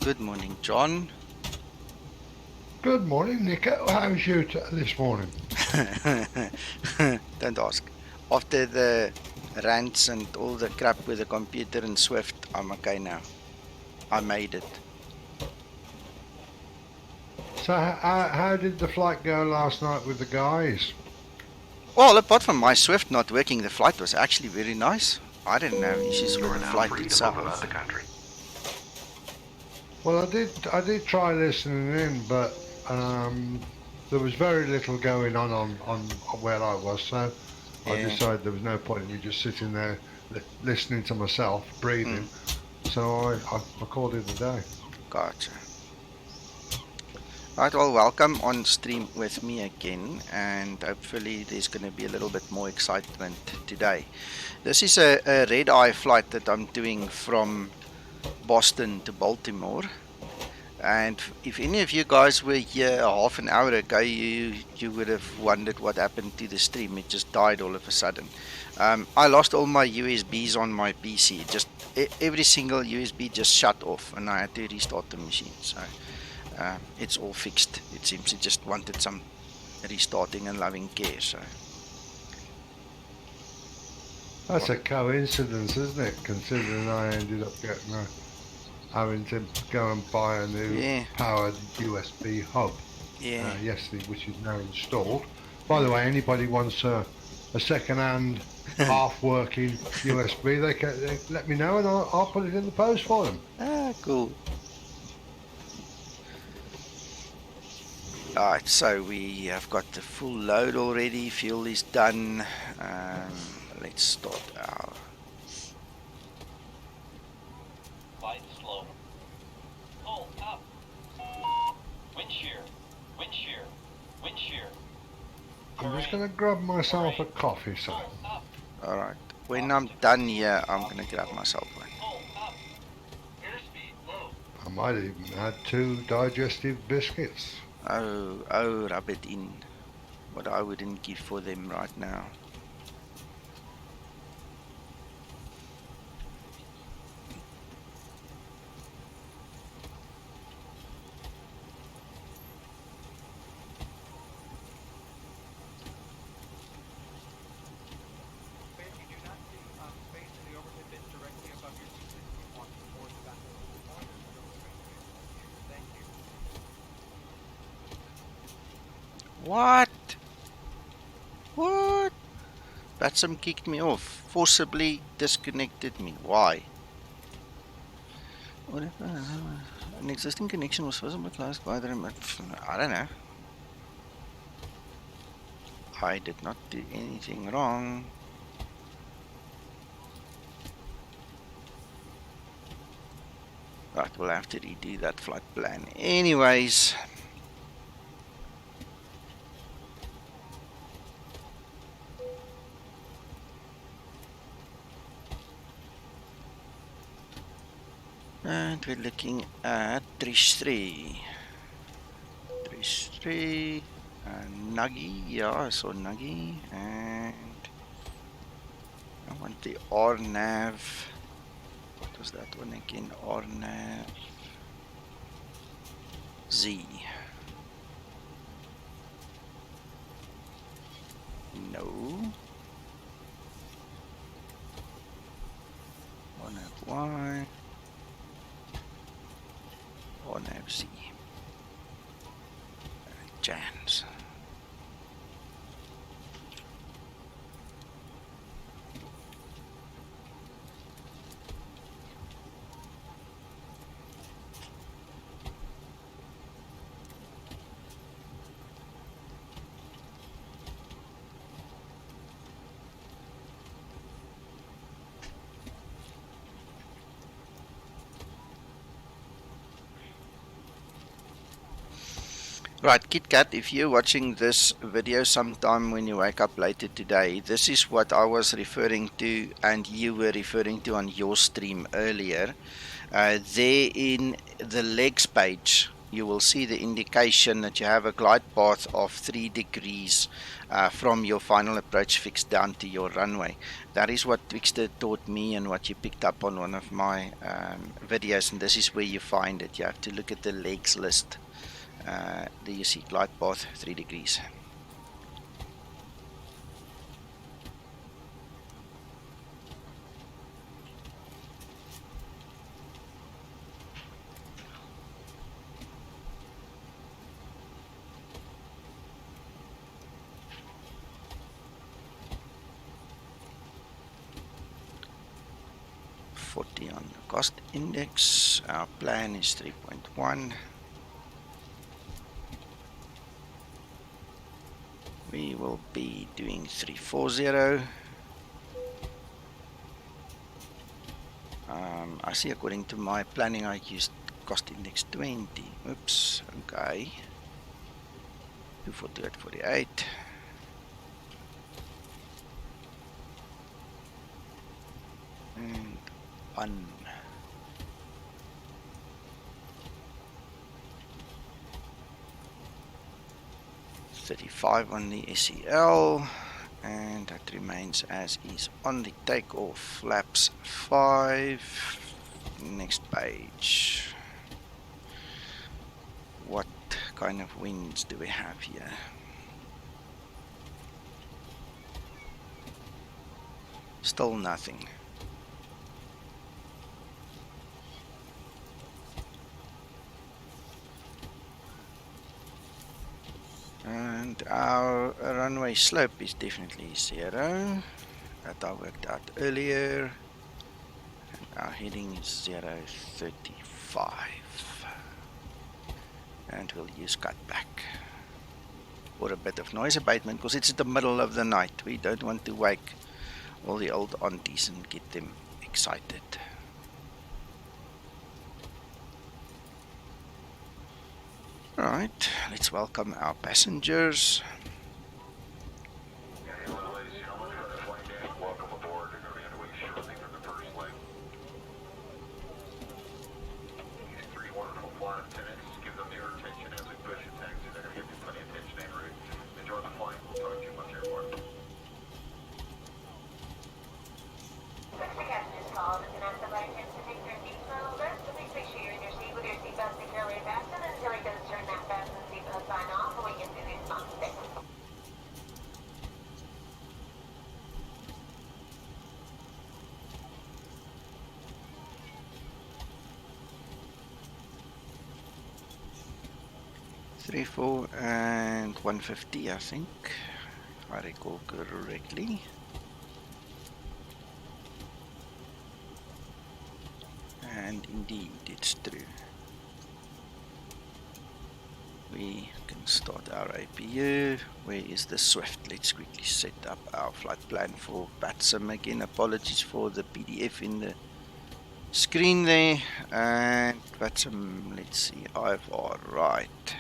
Good morning, John. Good morning, Nico. How's you this morning? Don't ask. After the rants and all the crap with the computer and Swift, I'm okay now. I made it. So, how did the flight go last night with the guys? Well, apart from my Swift not working, the flight was actually very nice. I didn't have issues with the flight itself. Well, I did try listening in, but there was very little going on where I was, so I Yeah. decided there was no point in me just sitting there listening to myself breathing. So I called it a day. Gotcha. Right, well, welcome on stream with me again, and hopefully there's going to be a little bit more excitement today. This is a red-eye flight that I'm doing from Boston to Baltimore, and if any of you guys were here a half an hour ago, you would have wondered what happened to the stream. It just died all of a sudden. I lost all my USBs on my PC. Just every single USB just shut off, and I had to restart the machine. So it's all fixed. It seems it just wanted some restarting and loving care. So That's a coincidence, isn't it? Considering I ended up having to go and buy a new powered USB hub yesterday, which is now installed. By the way, anybody wants a second-hand, half-working USB, they let me know and I'll put it in the post for them. Ah, cool. Alright, so we have got the full load already. Fuel is done. Let's start our flight slow. Pull up. Wind shear. Wind shear. Wind shear. I'm just going to grab myself a coffee, so. Alright, when I'm done here, I'm going to grab myself one. I might even add 2 digestive biscuits. Oh, rub it in. What I wouldn't give for them right now. What? What? PATSS kicked me off. Forcibly disconnected me. Why? An existing connection was visible last by the remote. I don't know. I did not do anything wrong. Right, we'll have to redo that flight plan. Anyways. And we're looking at Trish 3. Trish 3. NUGGY. Yeah, I saw NUGGY. And I want the RNAV. What was that one again? RNAV Z. No. RNAV Y. RNAV Z. chance. Right, Kit Kat, if you're watching this video sometime when you wake up later today, this is what I was referring to and you were referring to on your stream earlier. There in the legs page, you will see the indication that you have a glide path of 3 degrees from your final approach fix down to your runway. That is what Twixter taught me and what you picked up on one of my videos, and this is where you find it. You have to look at the legs list. There you see glide path 3 degrees. On the cost index, our plan is 3.1. We will be doing 340. I see according to my planning I used cost index 20. Oops, okay. 242 at 48. And 1. $35 on the SEL, and that remains as is on the takeoff. Flaps 5. Next page. What kind of winds do we have here? Still nothing. And our runway slope is definitely 0. That I worked out earlier. And our heading is 035. And we'll use cutback for a bit of noise abatement because it's the middle of the night. We don't want to wake all the old aunties and get them excited. Right, let's welcome our passengers. Welcome aboard. They're going to be underway shortly for the first leg. These 3 wonderful flight attendants, give them your attention as we push the taxi. They're going to give you plenty of attention en route. Enjoy the flight. We'll talk to you once you're aboard. The captain is called and asked the flight attendants to take their seats for a little bit, so please make sure you're in your seat with your seatbelt securely fastened until he does turn that fasten seatbelt sign off and we can do these months things. Three, 4, and 150, I think, if I recall correctly. And indeed, it's true. We can start our APU. Where is the Swift? Let's quickly set up our flight plan for PATSS. Again, apologies for the PDF in the screen there. And PATSS, let's see, IFR, right.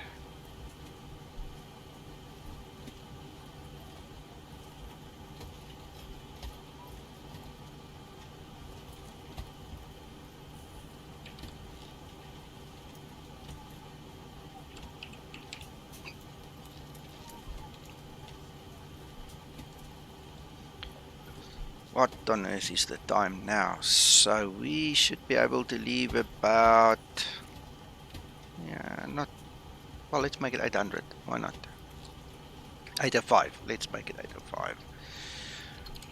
What on earth is the time now? So we should be able to leave about, yeah, not, well, let's make it 800. Why not? 805. Let's make it 805.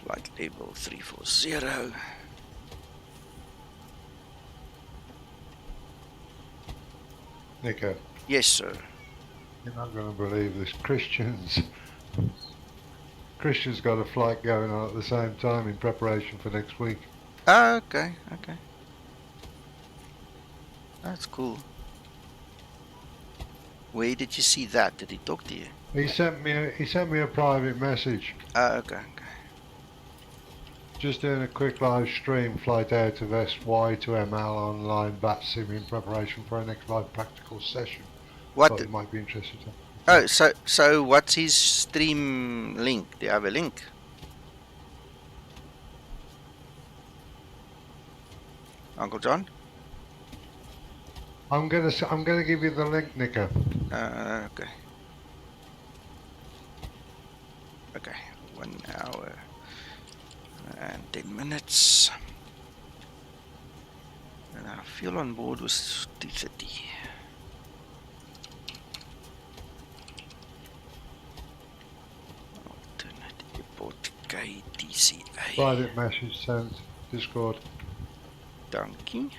Flight level 340. Nico. Yes, sir. You're not going to believe this. Christian's got a flight going on at the same time in preparation for next week. Oh, okay, okay. That's cool. Where did you see that? Did he talk to you? He sent me a private message. Oh, okay, okay. Just doing a quick live stream flight out of SY to ML online bat sim in preparation for our next live practical session. What? Thought you might be interested. Oh, so what's his stream link? Do you have a link? Uncle John? I'm gonna give you the link, Nico. Okay. Okay, 1 hour and 10 minutes. And our fuel on board was 230. Alternate airport KTCA. Private message sent. Discord. Donkey.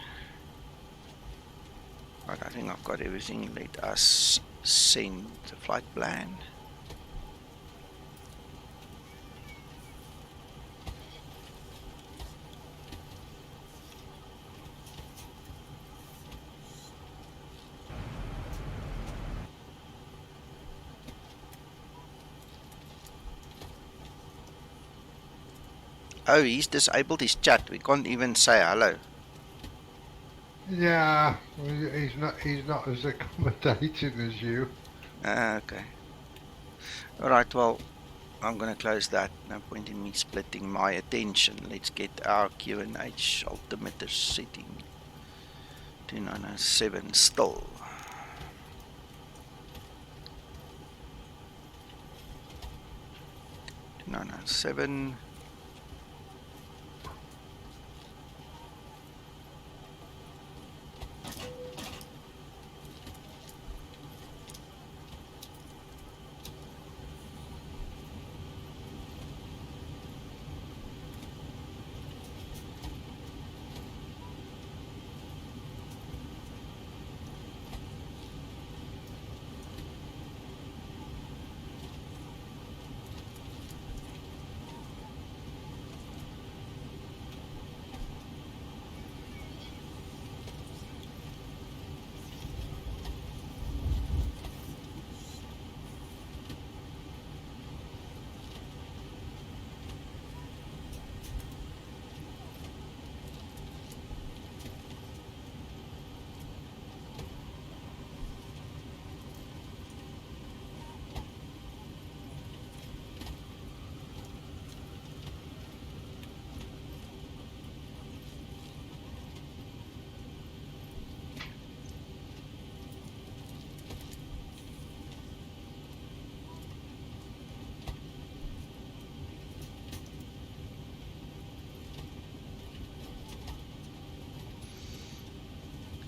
Right, I think I've got everything. Let us send the flight plan. Oh, he's disabled his chat. We can't even say hello. Yeah, he's not as accommodating as you. Okay. Alright, well, I'm going to close that. No point in me splitting my attention. Let's get our QNH altimeter setting to 907 still. To 907.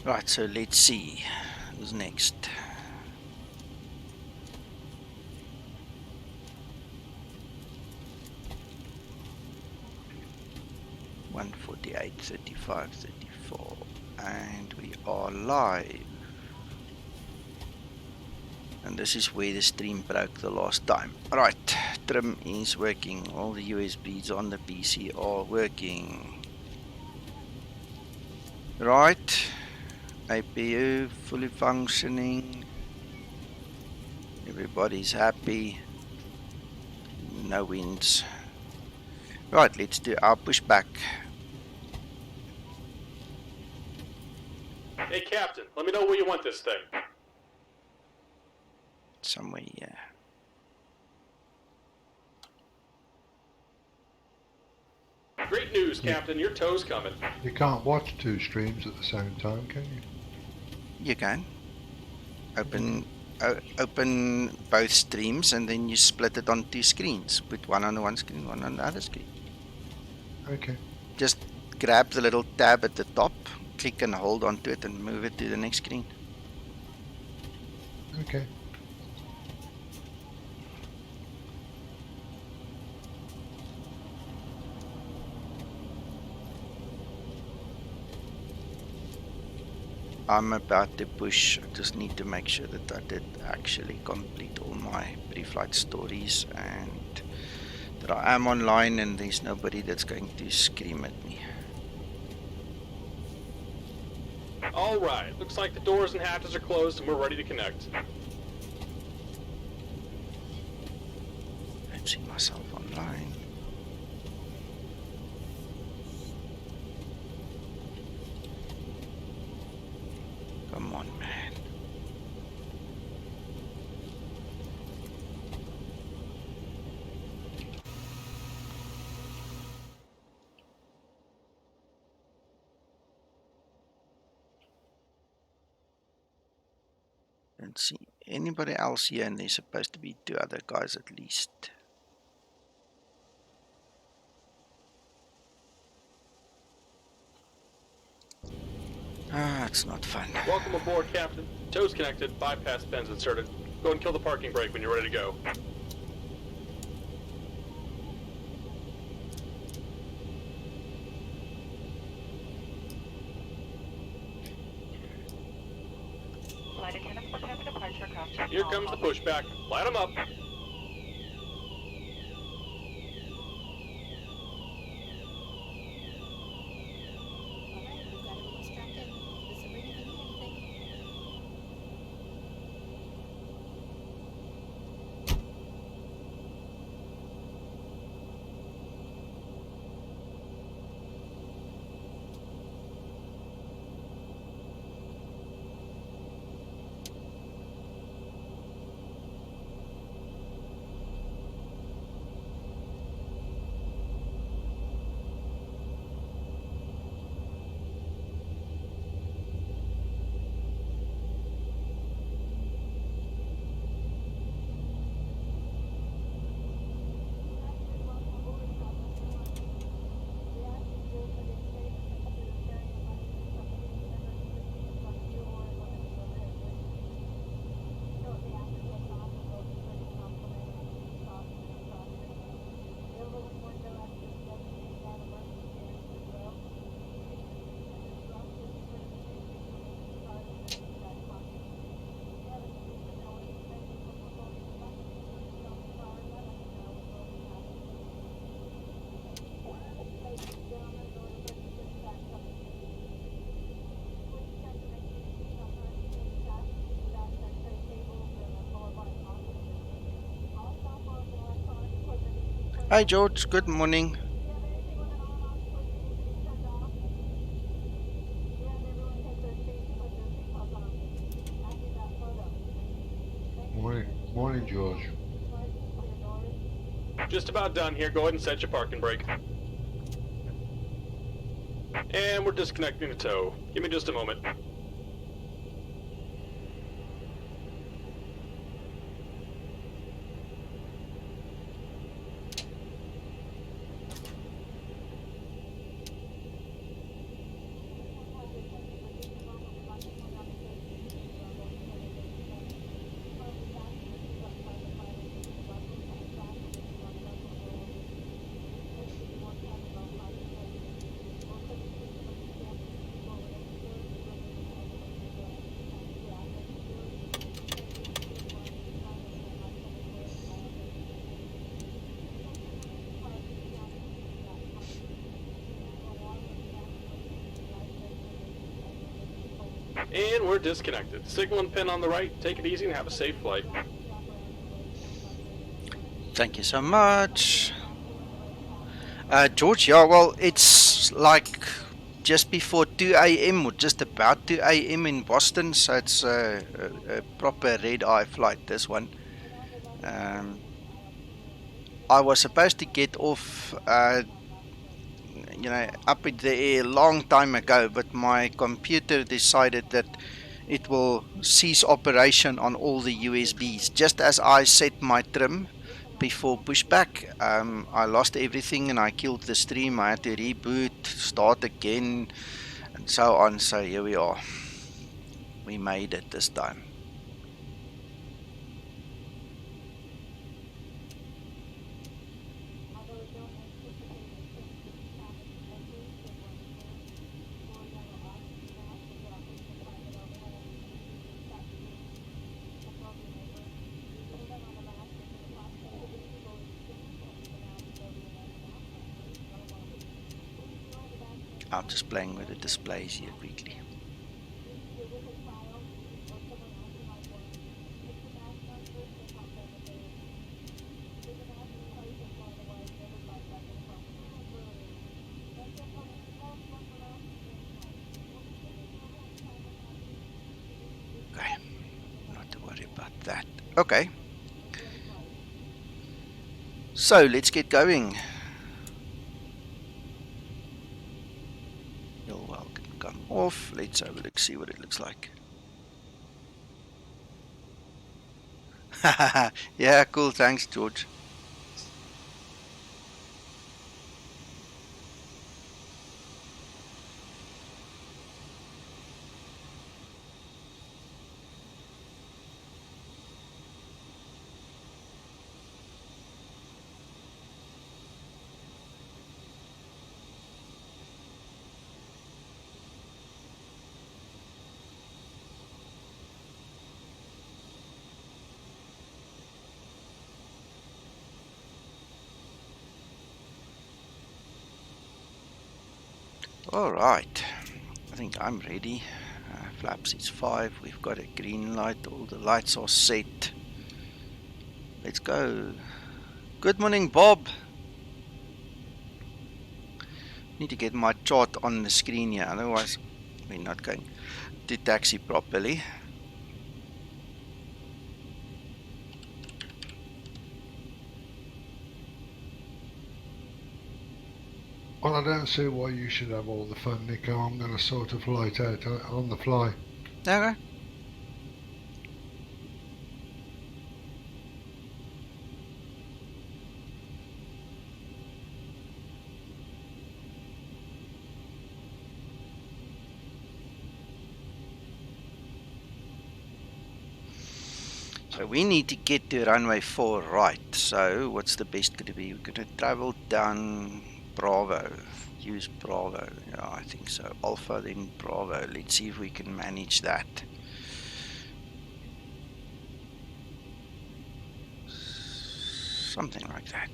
Right, so let's see who's next. One 48, 35, 34, and we are live. And this is where the stream broke the last time. Right, trim is working. All the USBs on the PC are working. Right, APU fully functioning. Everybody's happy. No winds. Right, let's do our pushback. Hey, Captain, let me know where you want this thing. Somewhere here. Great news, Captain. Your tow's coming. You can't watch two streams at the same time, can you? You can. Open both streams and then you split it on two screens. Put one on the one screen, one on the other screen. Okay. Just grab the little tab at the top, click and hold onto it and move it to the next screen. Okay. I'm about to push. I just need to make sure that I did actually complete all my pre-flight stories and that I am online and there's nobody that's going to scream at me. All right, looks like the doors and hatches are closed and we're ready to connect. Don't see myself online. Come on, man. Don't see anybody else here, and there's supposed to be 2 other guys at least. Ah, it's not fun. Welcome aboard, Captain. Tows connected, bypass pins inserted. Go and kill the parking brake when you're ready to go. Flight attendants prepare for departure. Cross-check. Here comes the pushback. Light them up. Hi George, good morning. Morning, George. Just about done here. Go ahead and set your parking brake. And we're disconnecting the tow. Give me just a moment. And we're disconnected. Signal and pin on the right. Take it easy and have a safe flight. Thank you so much. George, yeah, well, it's like just before 2 a.m. or just about 2 a.m. in Boston, so it's a proper red-eye flight, this one. I was supposed to get off, up in the air a long time ago, but my computer decided that it will cease operation on all the USBs. Just as I set my trim before pushback, I lost everything and I killed the stream. I had to reboot, start again, and so on. So here we are. We made it this time. I'm just playing with the displays here quickly. Okay, not to worry about that. Okay, so let's get going. Your well can come off. Let's have a look, see what it looks like. Yeah, cool. Thanks, George. All right, I think I'm ready. Flaps is 5. We've got a green light. All the lights are set. Let's go. Good morning, Bob. Need to get my chart on the screen here, otherwise we're not going to taxi properly. Well, I don't see why you should have all the fun, Nico. I'm going to sort of light out on the fly. Okay. So we need to get to runway 4 right. So what's the best going to be? We're going to travel down Bravo. Use Bravo. Yeah, I think so. Alpha, then Bravo. Let's see if we can manage that. Something like that.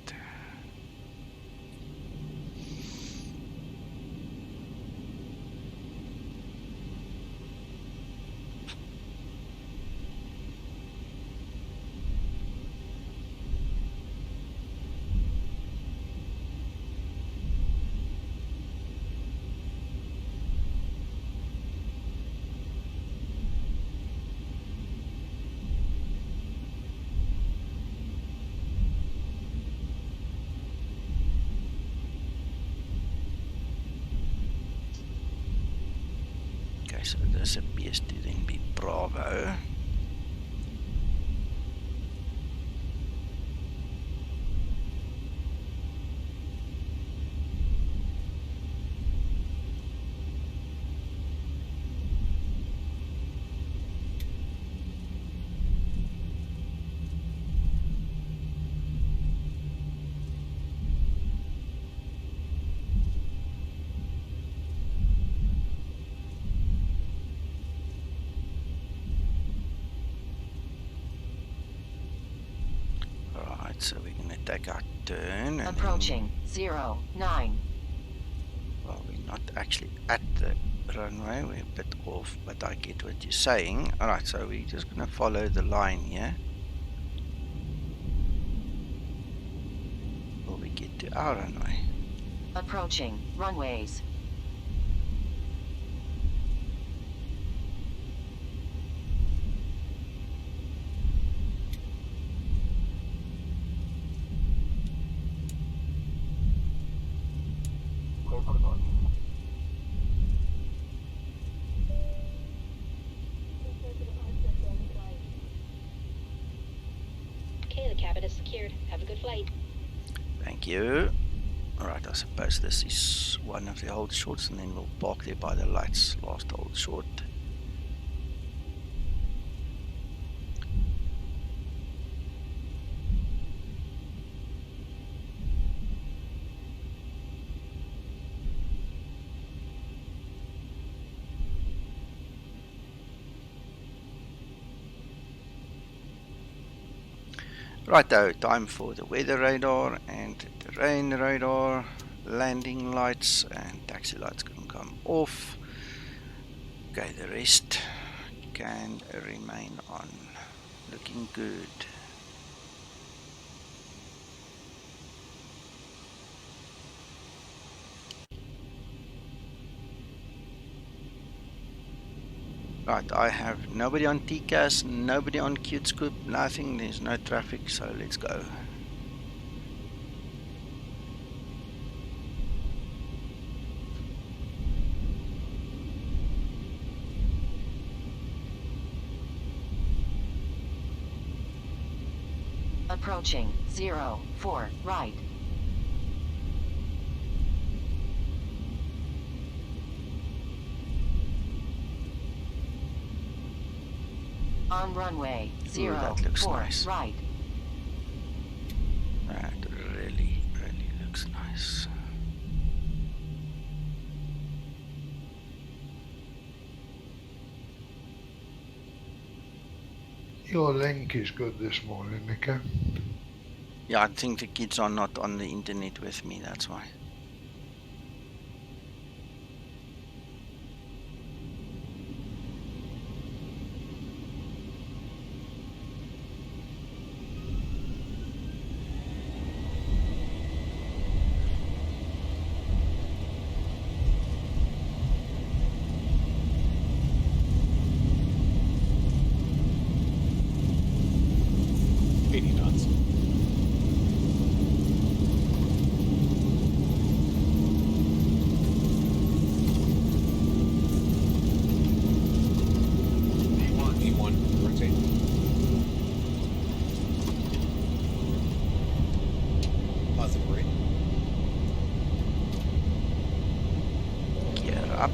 So this appears to then be Bravo. So we're going to take our turn. Approaching 09. Well, we're not actually at the runway. We're a bit off, but I get what you're saying. Alright, so we're just going to follow the line here. Will we get to our runway? Approaching runways. Okay, the cabin is secured. Have a good flight. Thank you. Alright, I suppose this is one of the hold shorts, and then we'll park there by the lights. Last hold short. Righto, time for the weather radar and terrain radar, landing lights and taxi lights can come off. Okay, the rest can remain on. Looking good. Right, I have nobody on TCAS, nobody on Qt Scoop, nothing, there's no traffic, so let's go. Approaching 04 right. On runway 04 that looks nice. right. That really looks nice. Your link is good this morning, Nico. Yeah, I think the kids are not on the internet with me, that's why. Gear up.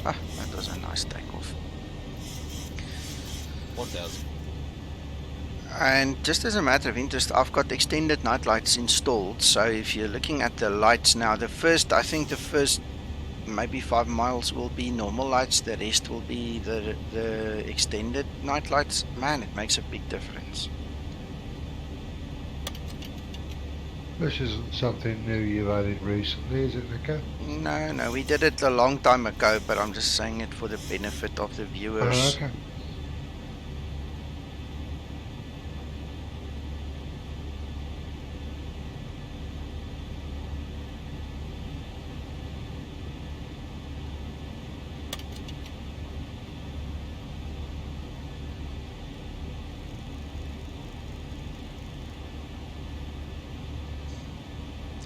Ah, that was a nice takeoff. 1000. And just as a matter of interest, I've got extended night lights installed. So if you're looking at the lights now, I think the first maybe 5 miles will be normal lights. The rest will be the extended night lights. Man, it makes a big difference. This isn't something new you've added recently, is it, Nico? No, we did it a long time ago, but I'm just saying it for the benefit of the viewers. Okay.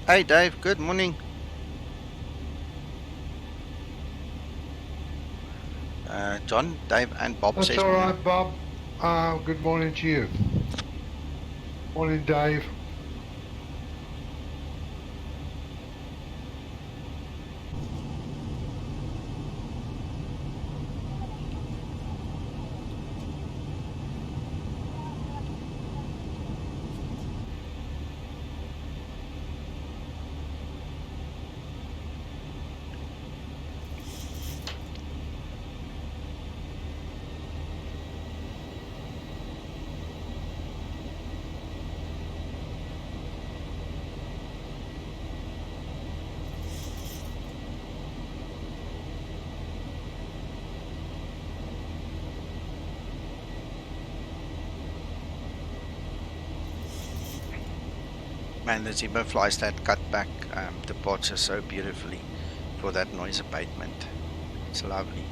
Hey Dave, good morning. John, Dave and Bob That's says all morning. right, Bob. Good morning to you. Morning, Dave. Man, the Zibo flies that cutback departure so beautifully for that noise abatement. It's lovely.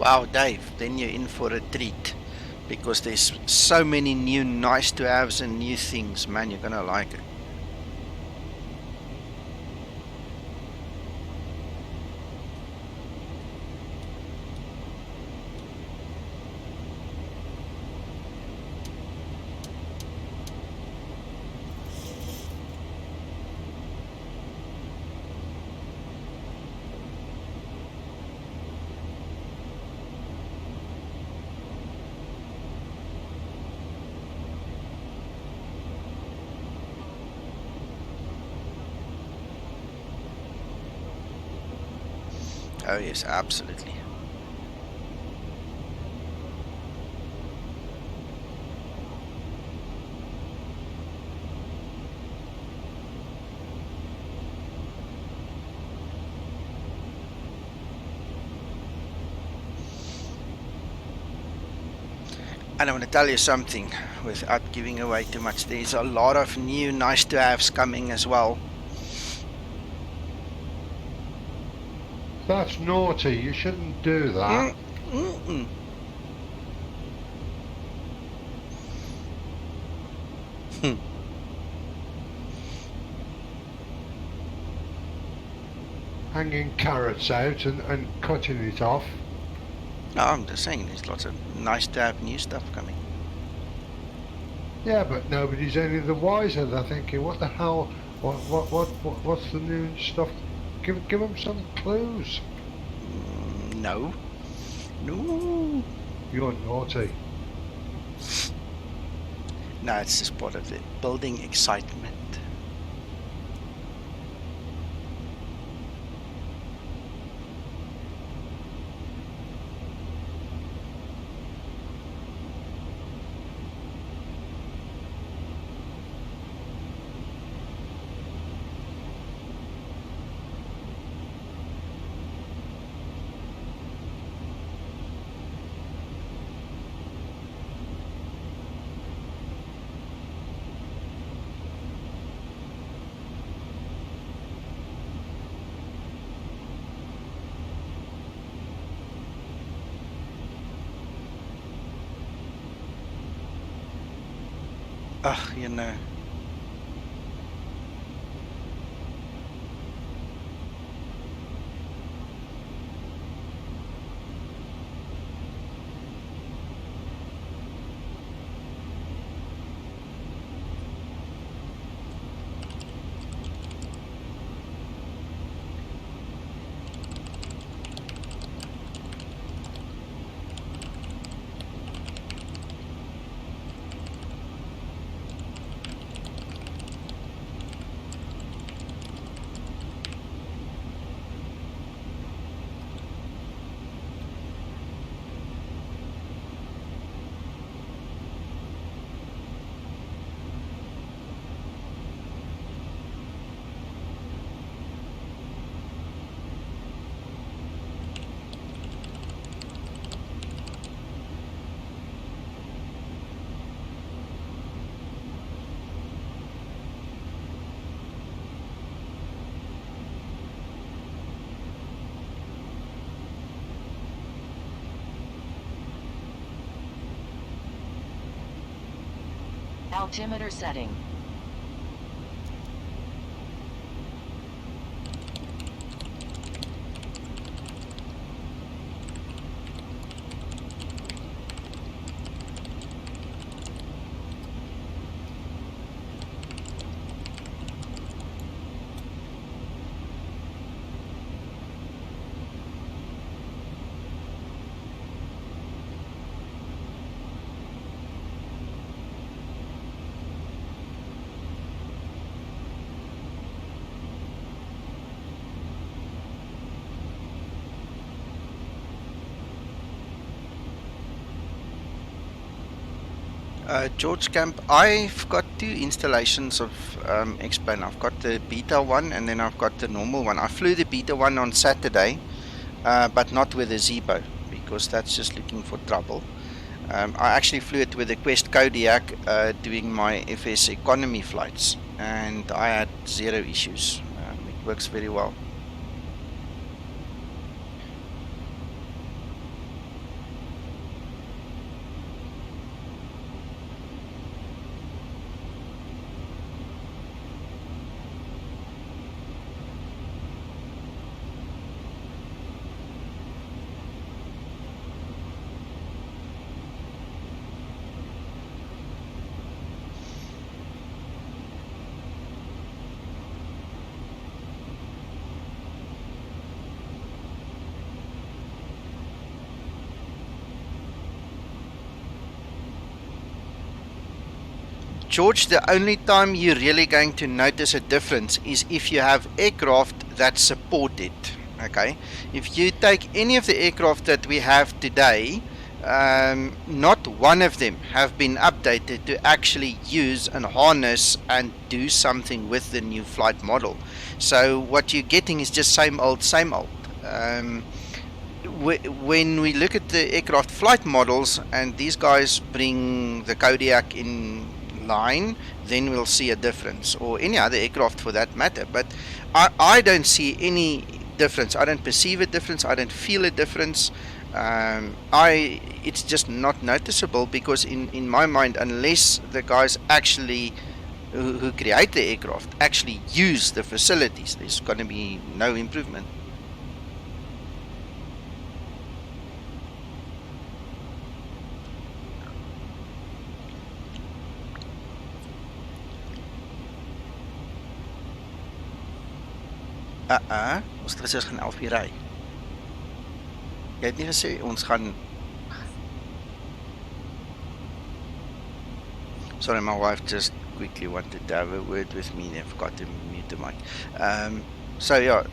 Wow, Dave, then you're in for a treat because there's so many new nice to haves and new things. Man, you're gonna like it. Oh yes, absolutely. And I want to tell you something without giving away too much. There's a lot of new nice to haves coming as well. That's naughty. You shouldn't do that. Hanging carrots out and cutting it off. No, I'm just saying there's lots of nice to have new stuff coming. Yeah, but nobody's any the wiser. They're thinking, what the hell? What's the new stuff? Give them some clues. No. No. You're naughty. No, it's just part of the building excitement. Ugh, you know. Altimeter setting. George Camp, I've got two installations of X-Plane. I've got the beta one and then I've got the normal one. I flew the beta one on Saturday, but not with the Zibo because that's just looking for trouble. I actually flew it with the Quest Kodiak doing my FS economy flights and I had zero issues. It works very well. George, the only time you're really going to notice a difference is if you have aircraft that support it. Okay, if you take any of the aircraft that we have today, not one of them have been updated to actually use and harness and do something with the new flight model. So what you're getting is just same old, same old. When we look at the aircraft flight models and these guys bring the Kodiak in line, then we'll see a difference, or any other aircraft for that matter. But I don't see any difference. I don't perceive a difference. I don't feel a difference. It's just not noticeable, because in my mind, unless the guys actually who create the aircraft actually use the facilities, there's going to be no improvement. Ons het gaan 11 uur ry. Jy het nie gesê ons gaan. Sorry, my wife just quickly wanted to have a word with me. They've got to mute the mic. So yeah,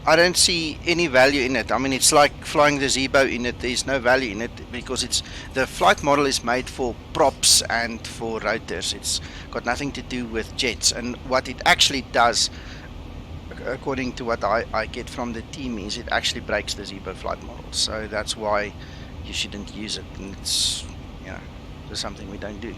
I don't see any value in it. I mean, it's like flying the Zibo in it. There's no value in it, because the flight model is made for props and for rotors. It's got nothing to do with jets. And what it actually does, according to what I get from the team, is it actually breaks the Zibo flight model. So that's why you shouldn't use it. And it's, just something we don't do.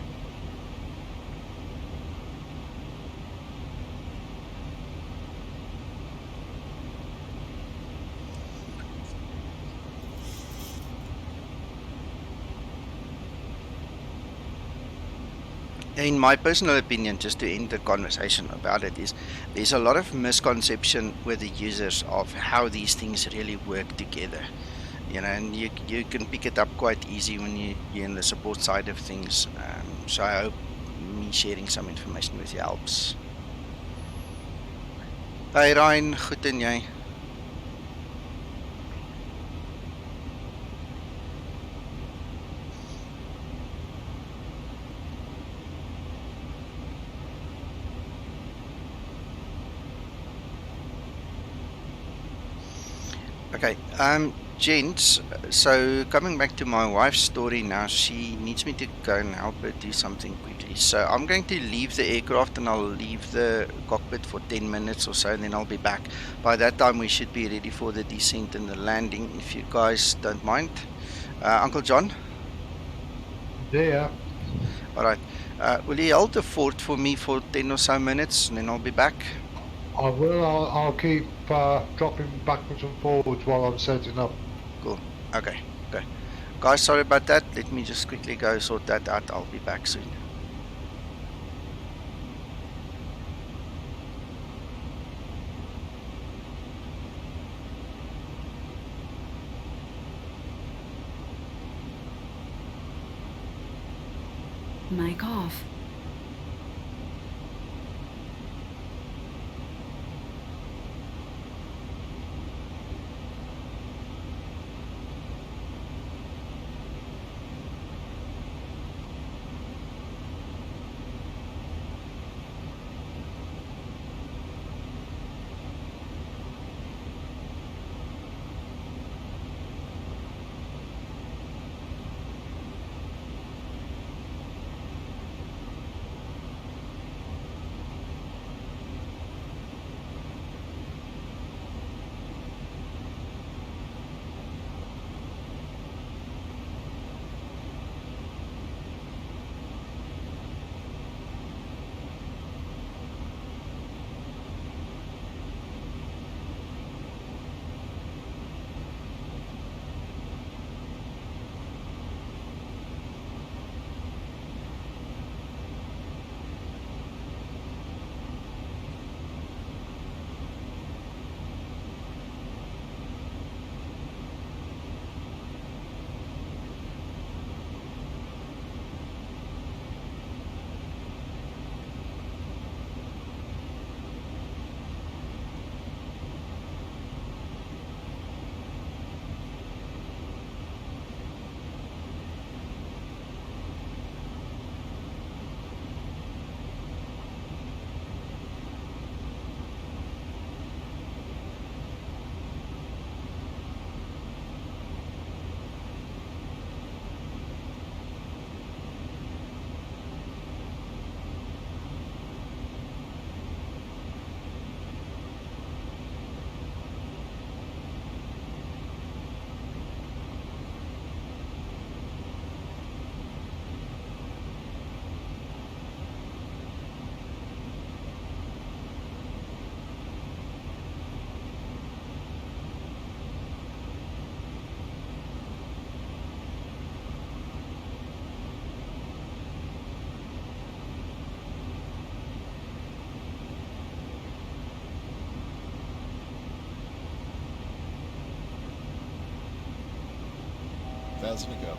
In my personal opinion, just to end the conversation about it, is there's a lot of misconception with the users of how these things really work together. And you can pick it up quite easy when you're in the support side of things. So I hope me sharing some information with you helps. Hey Ryan, goed en jy? Okay, gents, so coming back to my wife's story now, she needs me to go and help her do something quickly. So I'm going to leave the aircraft and I'll leave the cockpit for 10 minutes or so, and then I'll be back. By that time we should be ready for the descent and the landing, if you guys don't mind. Uncle John? Yeah. Alright, will you hold the fort for me for 10 or so minutes, and then I'll be back? I will. I'll keep dropping backwards and forwards while I'm setting up. Cool. Okay. Guys, sorry about that. Let me just quickly go sort that out. I'll be back soon. Mic off. Fast we go.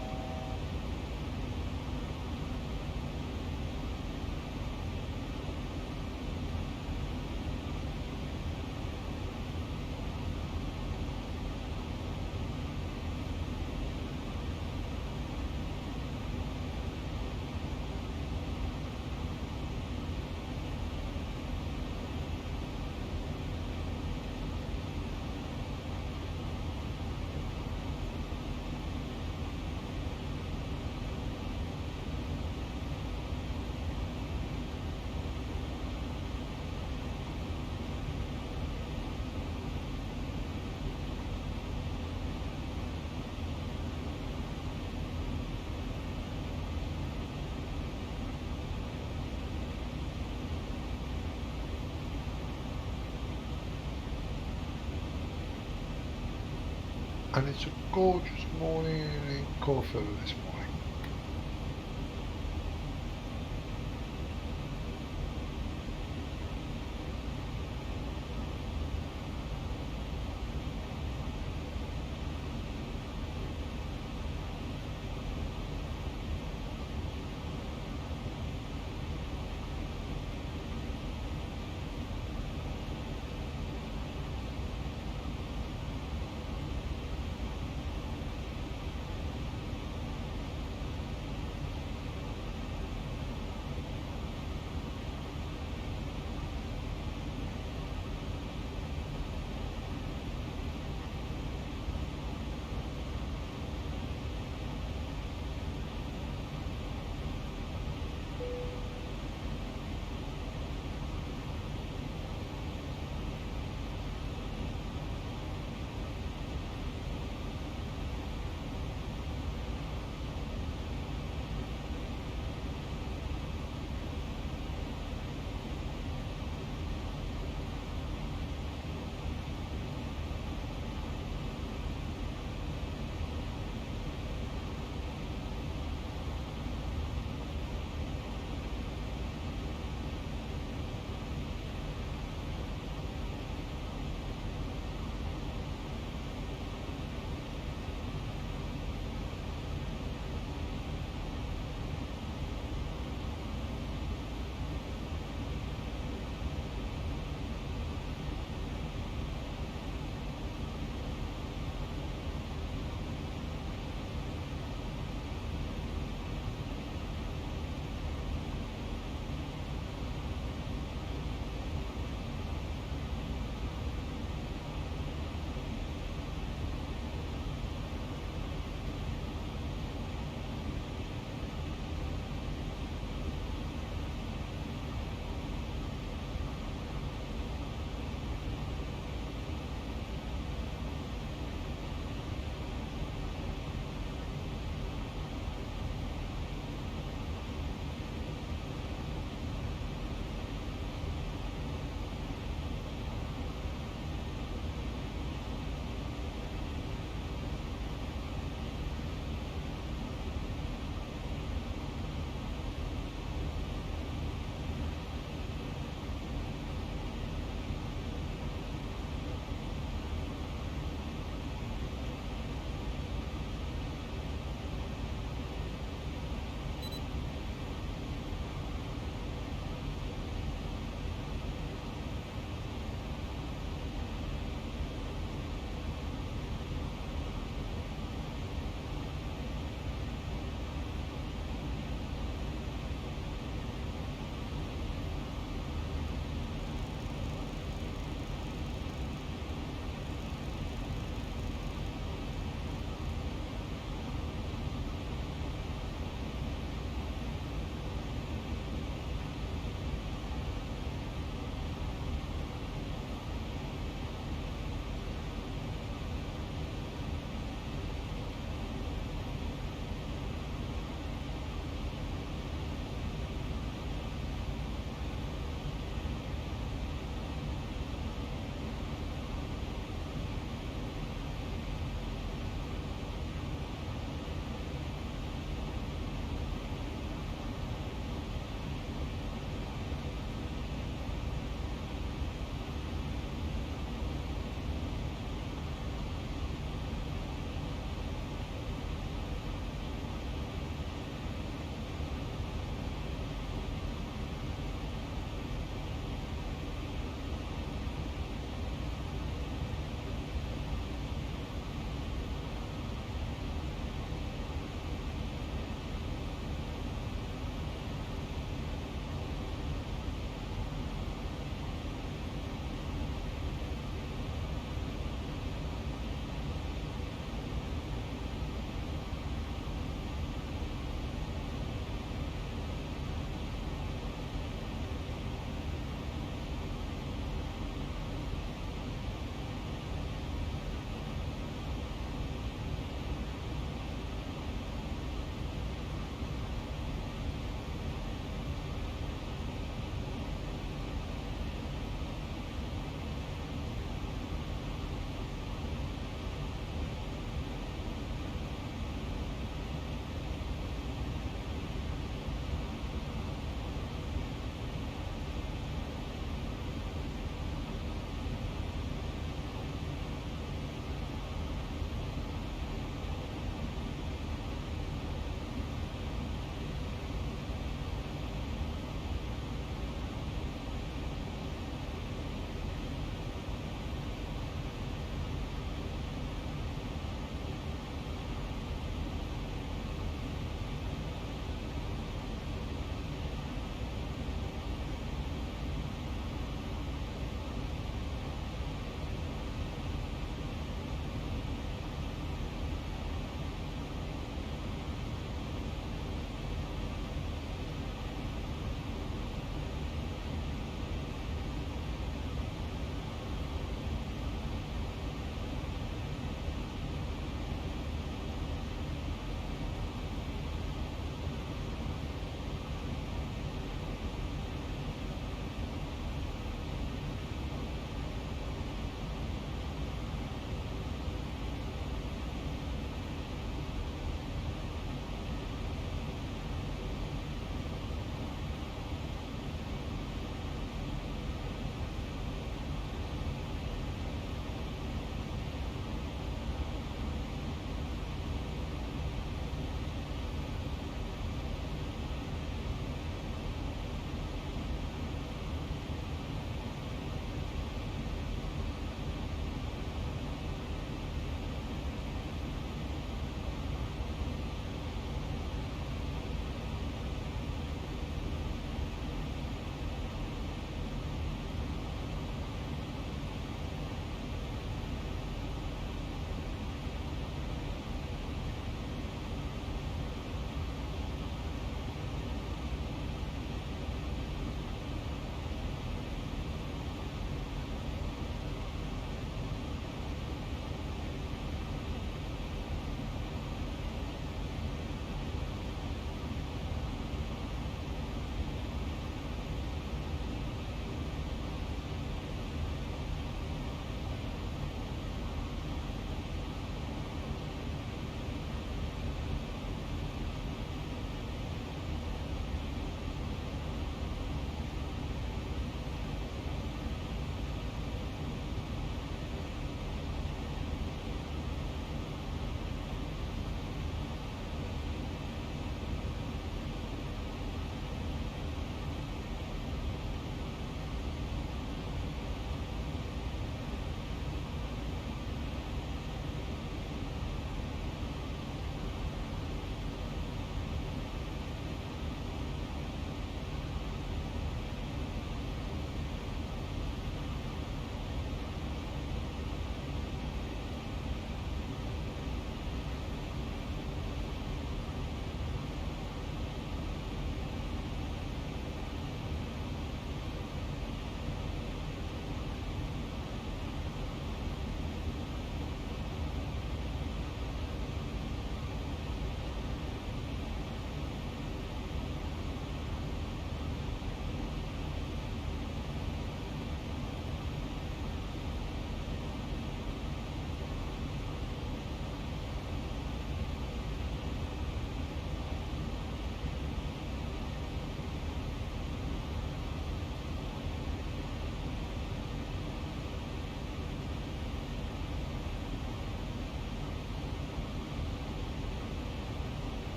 And it's a gorgeous morning in Corfu this morning.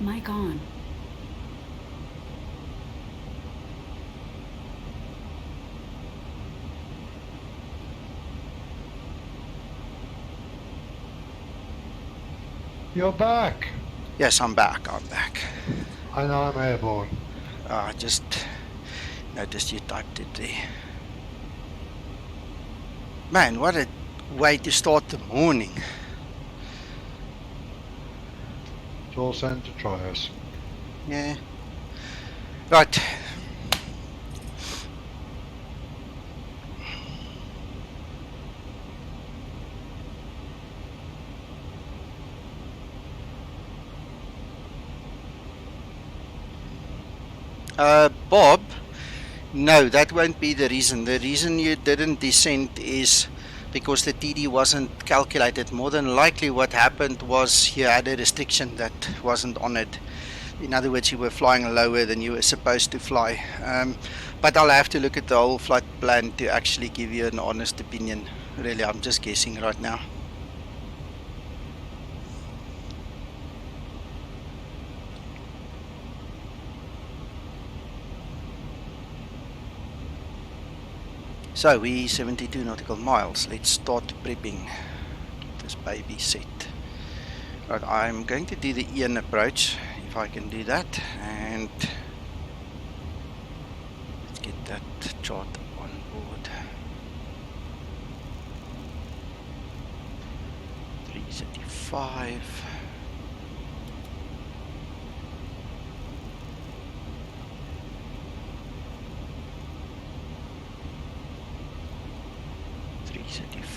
Mic on. You're back. Yes, I'm back. I'm back. And I'm airborne. I just noticed you typed it there. Man, what a way to start the morning. It's all sent to try us. Yeah. Right. Bob, no, that won't be the reason. The reason you didn't descend is because the TD wasn't calculated. More than likely what happened was you had a restriction that wasn't honored. In other words, you were flying lower than you were supposed to fly. But I'll have to look at the whole flight plan to actually give you an honest opinion. Really, I'm just guessing right now. So we 72 nautical miles. Let's start prepping this baby set. Right, I'm going to do the Ian approach if I can do that, and let's get that chart on board. 335.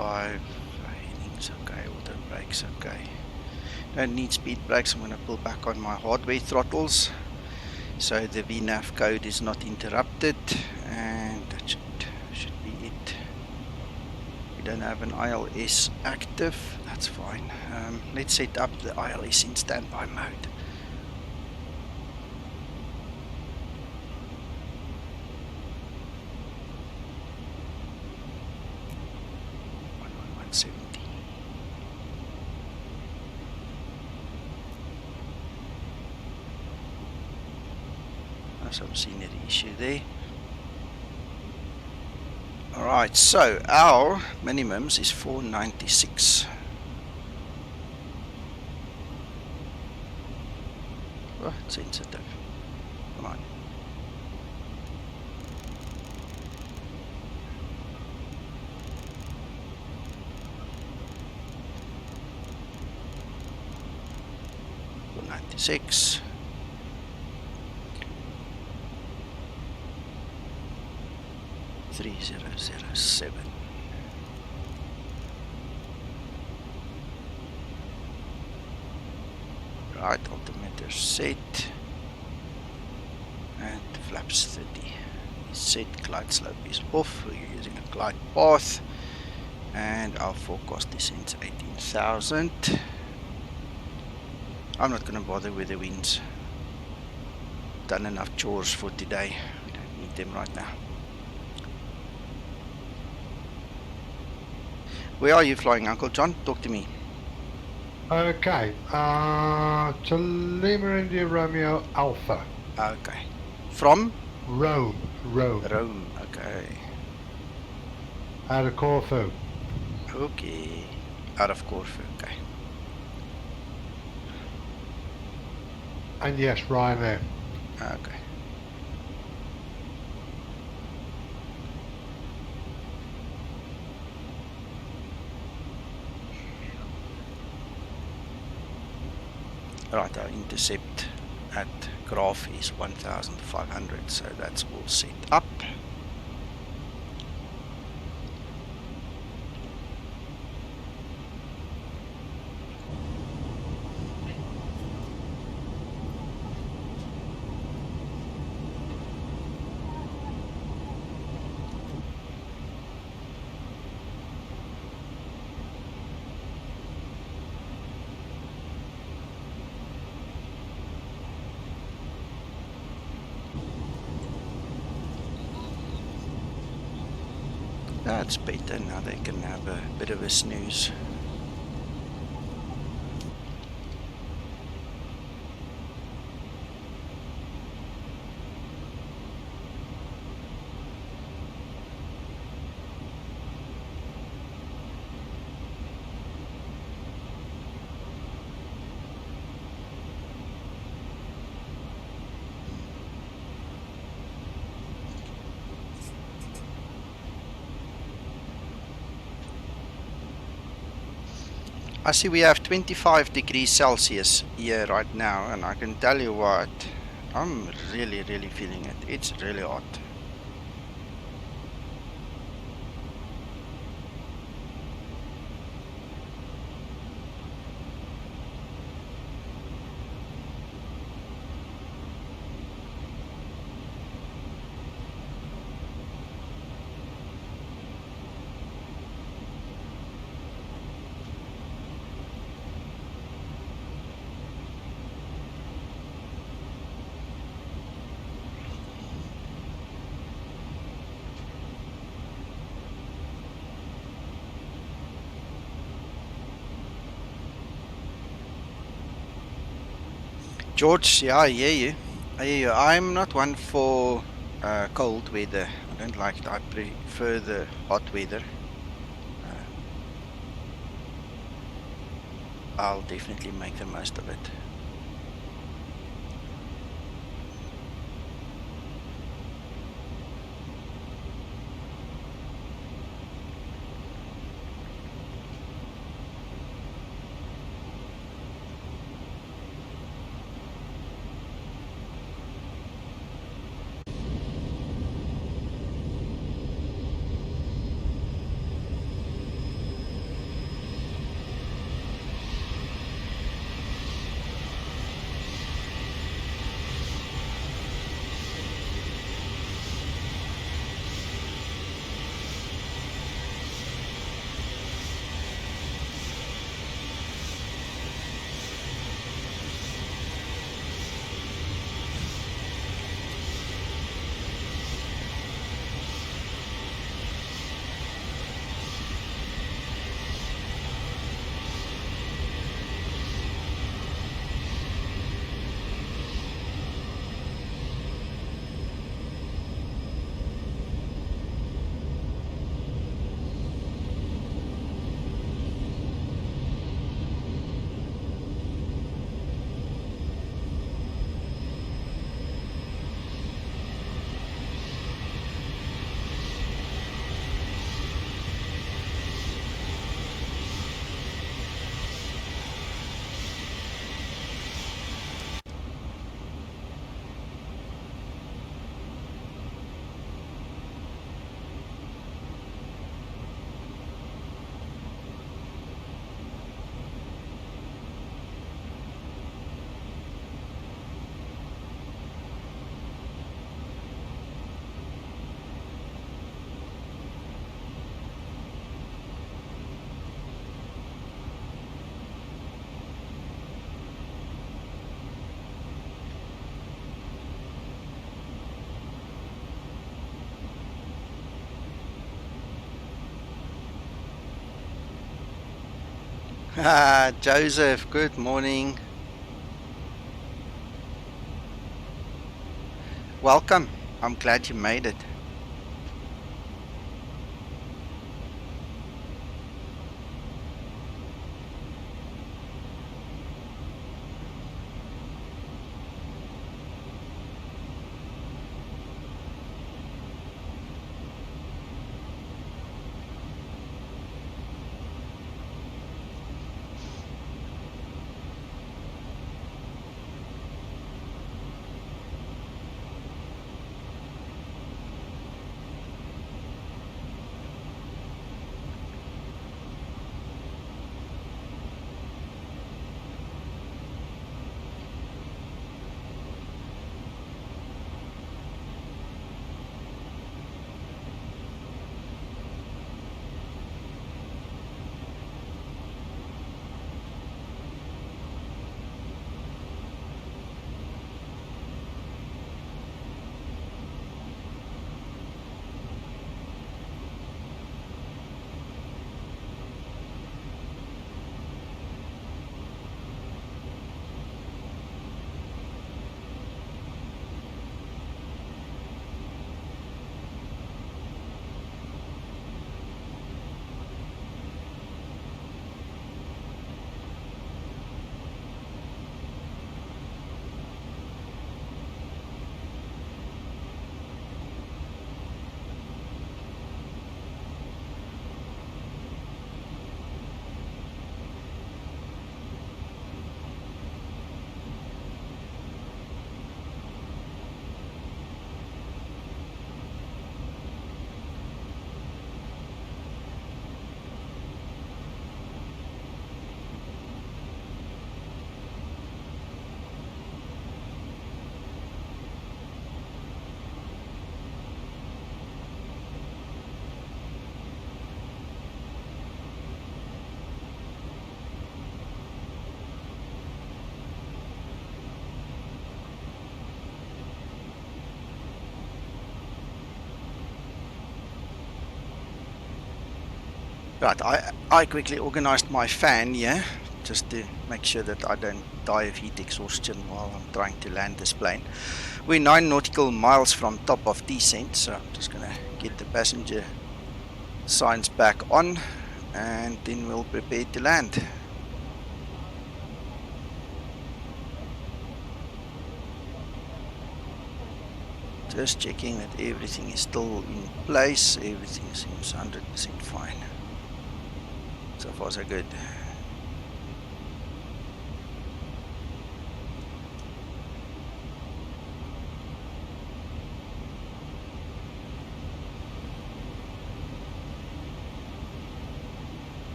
Heading's okay, auto brakes okay. Don't need speed brakes. I'm going to pull back on my hardware throttles so the VNAV code is not interrupted, and that should be it. We don't have an ILS active, that's fine. Let's set up the ILS in standby mode. Some scenery issue there. Alright, so our minimums is 496. Oh, it's sensitive. Come on. $496. $3007. Right, altimeter set and flaps 30 is set. Glide slope is off. We're using a glide path, and our forecast descends 18,000. I'm not going to bother with the winds. Done enough chores for today. We don't need them right now. Where are you flying, Uncle John? Talk to me. Okay, to Lima India Romeo Alpha. Okay. From? Rome, okay. Out of Corfu. Okay. Out of Corfu, okay. And yes, Ryanair. Okay. Right, our intercept at graph is 1,500, so that's all set up. That's better, now they can have a bit of a snooze. I see we have 25 degrees Celsius here right now, and I can tell you what, I'm really feeling it. It's really hot. George, yeah, I hear you. I hear you. I'm not one for cold weather. I don't like it. I prefer the hot weather. I'll definitely make the most of it. Joseph, good morning. Welcome. I'm glad you made it. Right, I quickly organized my fan here just to make sure that I don't die of heat exhaustion while I'm trying to land this plane. We're 9 nautical miles from top of descent, so I'm just going to get the passenger signs back on and then we'll prepare to land. Just checking that everything is still in place. Everything seems 100% fine. So far so good.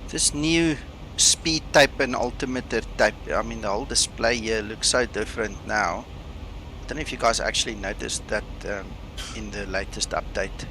This new speed type and altimeter type, I mean the whole display here looks so different now. I don't know if you guys actually noticed that in the latest update.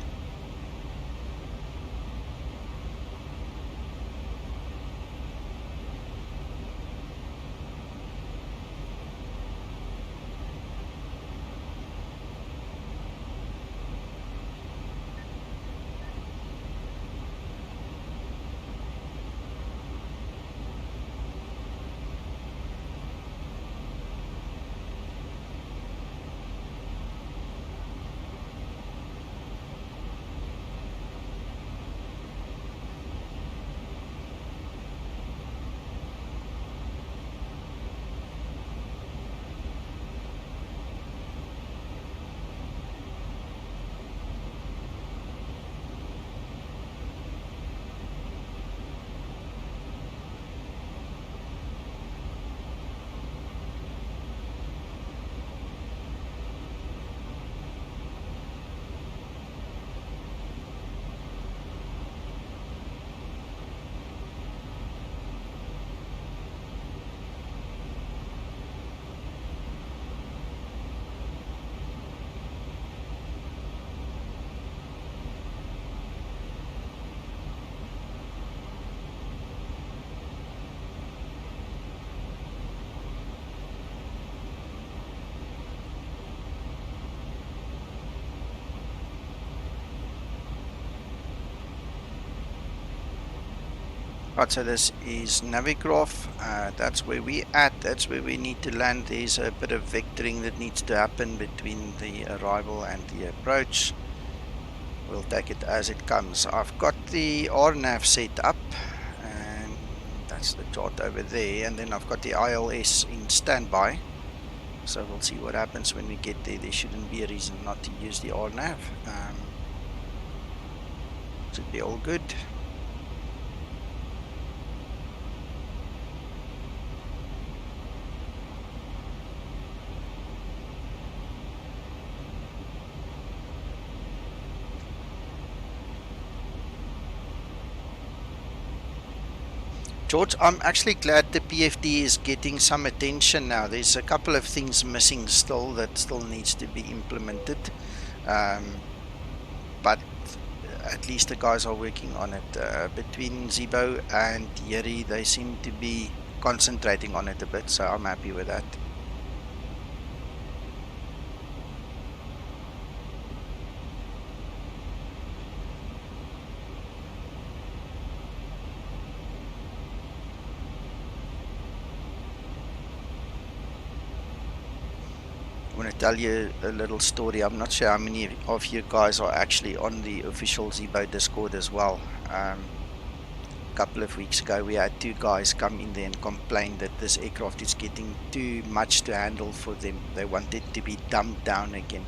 Right, so this is Navigraph. That's where we at. That's where we need to land. There's a bit of vectoring that needs to happen between the arrival and the approach. We'll take it as it comes. I've got the RNAV set up, and that's the chart over there. And then I've got the ILS in standby. So we'll see what happens when we get there. There shouldn't be a reason not to use the RNAV. Should be all good. George, I'm actually glad the PFD is getting some attention now. There's a couple of things missing still that still needs to be implemented, but at least the guys are working on it. Between Zibo and Yeri, they seem to be concentrating on it a bit, so I'm happy with that. I want to tell you a little story. I'm not sure how many of you guys are actually on the official Zibo Discord as well. A couple of weeks ago, we had 2 guys come in there and complain that this aircraft is getting too much to handle for them. They want it to be dumbed down again.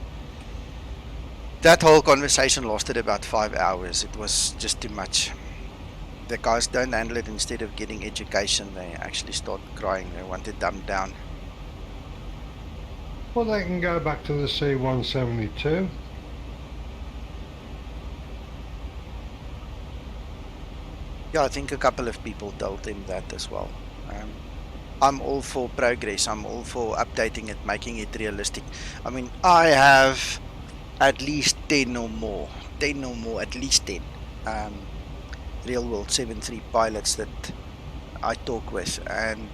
That whole conversation lasted about 5 hours. It was just too much. The guys don't handle it. Instead of getting education, they actually start crying. They want it dumbed down. Well, they can go back to the C-172. Yeah, I think a couple of people told him that as well. I'm all for progress. I'm all for updating it, making it realistic. I mean, I have at least 10 or more, at least 10 real world 7.3 pilots that I talk with, and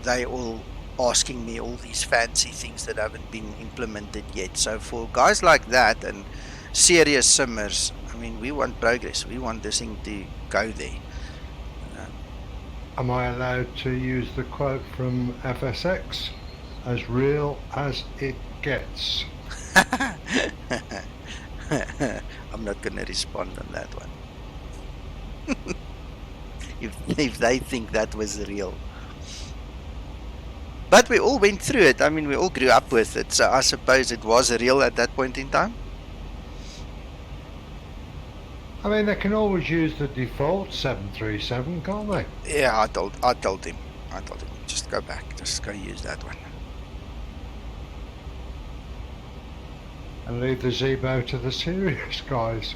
they all asking me all these fancy things that haven't been implemented yet. So for guys like that and serious simmers, I mean, we want progress. We want this thing to go there. Am I allowed to use the quote from FSX? As real as it gets. I'm not going to respond on that one. if they think that was real. But we all went through it. I mean, we all grew up with it. So I suppose it was real at that point in time. I mean, they can always use the default 737, can't they? Yeah, I told him, just go back, just go use that one. And leave the Zibo to the serious guys.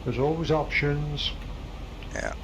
There's always options. Yeah.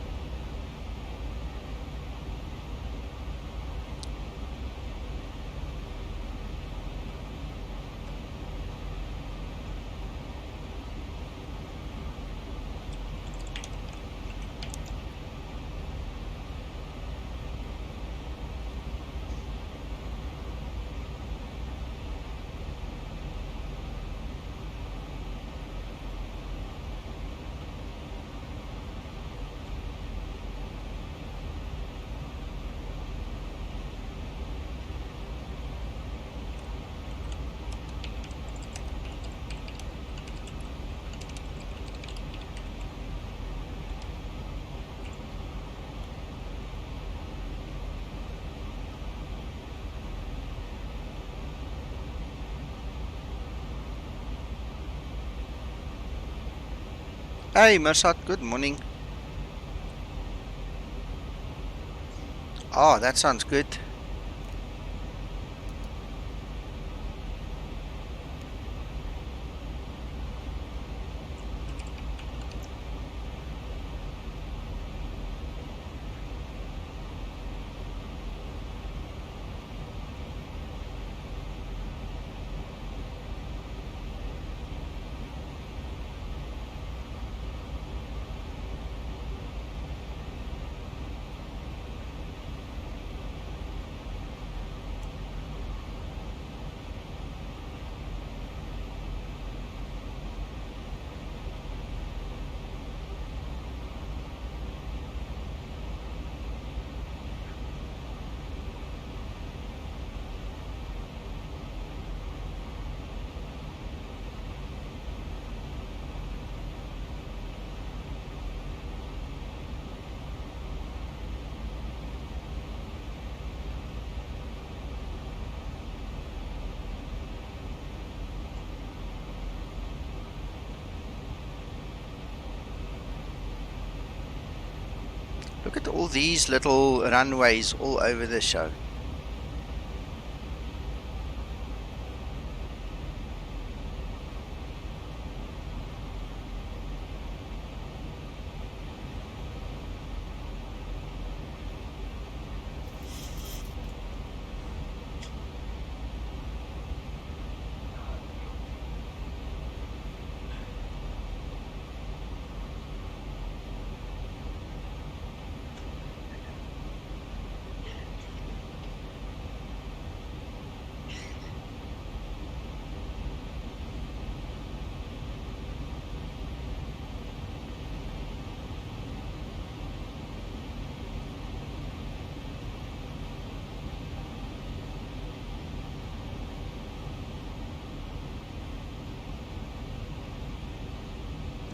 Hey, Mersat, good morning. Oh, that sounds good. Look at all these little runways all over the show.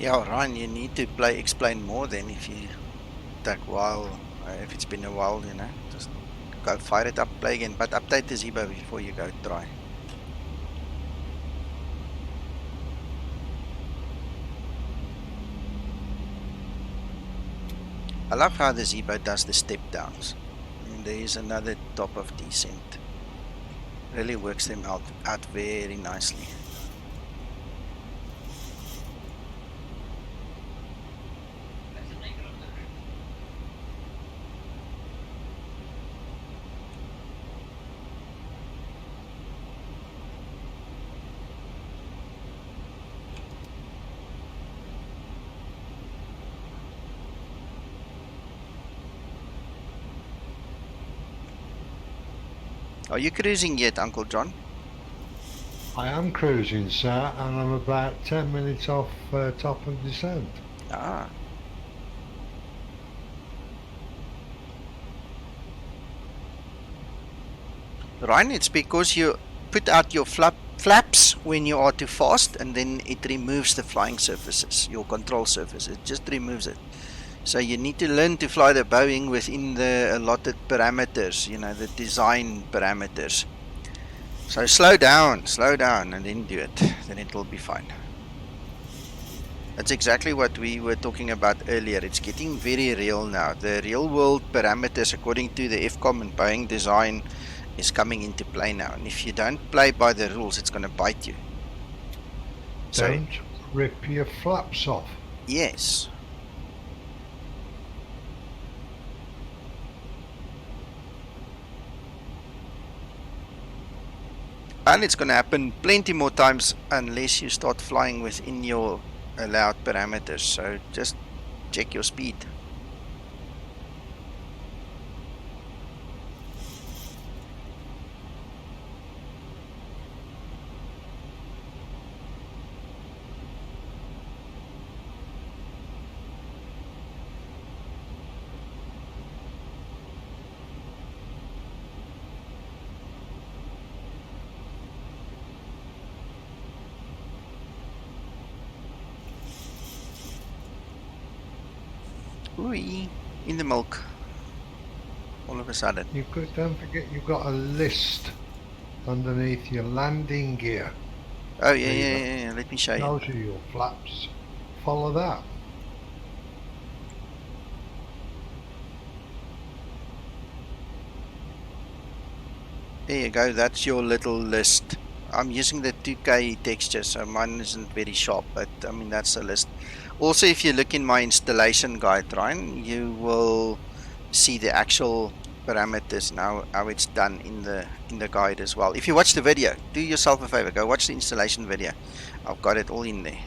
Yeah, Ryan, you need to explain more then if you take a while, if it's been a while, you know. Just go fire it up, play again, but update the Zibo before you go try. I love how the Zibo does the step downs. I mean, there is another top of descent. Really works them out very nicely. Are you cruising yet, Uncle John? I am cruising, sir, and I'm about 10 minutes off top of descent. Ah. Ryan, it's because you put out your flaps when you are too fast, and then it removes the flying surfaces, your control surface. It just removes it. So you need to learn to fly the Boeing within the allotted parameters, you know, the design parameters. So slow down, and then do it. Then it will be fine. That's exactly what we were talking about earlier. It's getting very real now. The real world parameters, according to the FCOM and Boeing design, is coming into play now. And if you don't play by the rules, it's going to bite you. Don't rip your flaps off. Yes. And it's going to happen plenty more times unless you start flying within your allowed parameters. So just check your speed. Ooh, in the milk. All of a sudden. Don't forget you've got a list underneath your landing gear. Oh yeah. Let me show you. Those are your flaps. Follow that. There you go. That's your little list. I'm using the 2K texture, so mine isn't very sharp, but I mean that's a list. Also, if you look in my installation guide, Ryan, you will see the actual parameters now, how it's done in the guide as well. If you watch the video, do yourself a favor, go watch the installation video. I've got it all in there.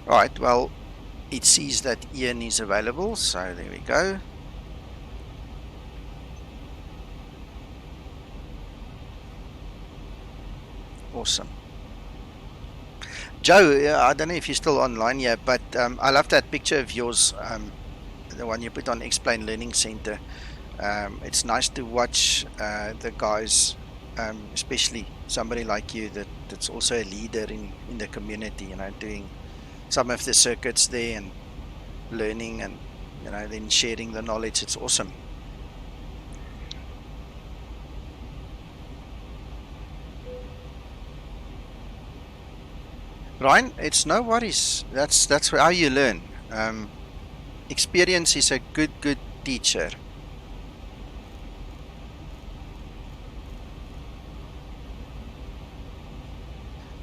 Right, well, it sees that Ian is available, so there we go. Awesome. Joe, I don't know if you're still online yet, but I love that picture of yours, the one you put on Explain Learning Center. It's nice to watch the guys, especially somebody like you that's also a leader in the community, you know, doing some of the circuits there and learning and, you know, then sharing the knowledge. It's awesome. Ryan, it's no worries. That's how you learn. Experience is a good teacher.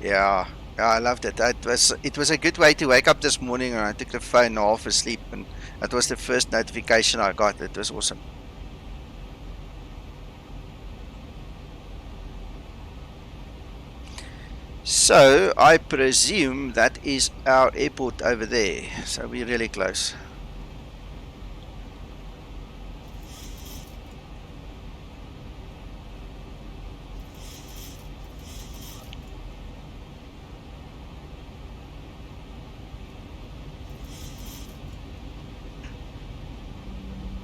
Yeah, I loved it. It was a good way to wake up this morning, and I took the phone half asleep, and that was the first notification I got. It was awesome. So I presume that is our airport over there. So we're really close.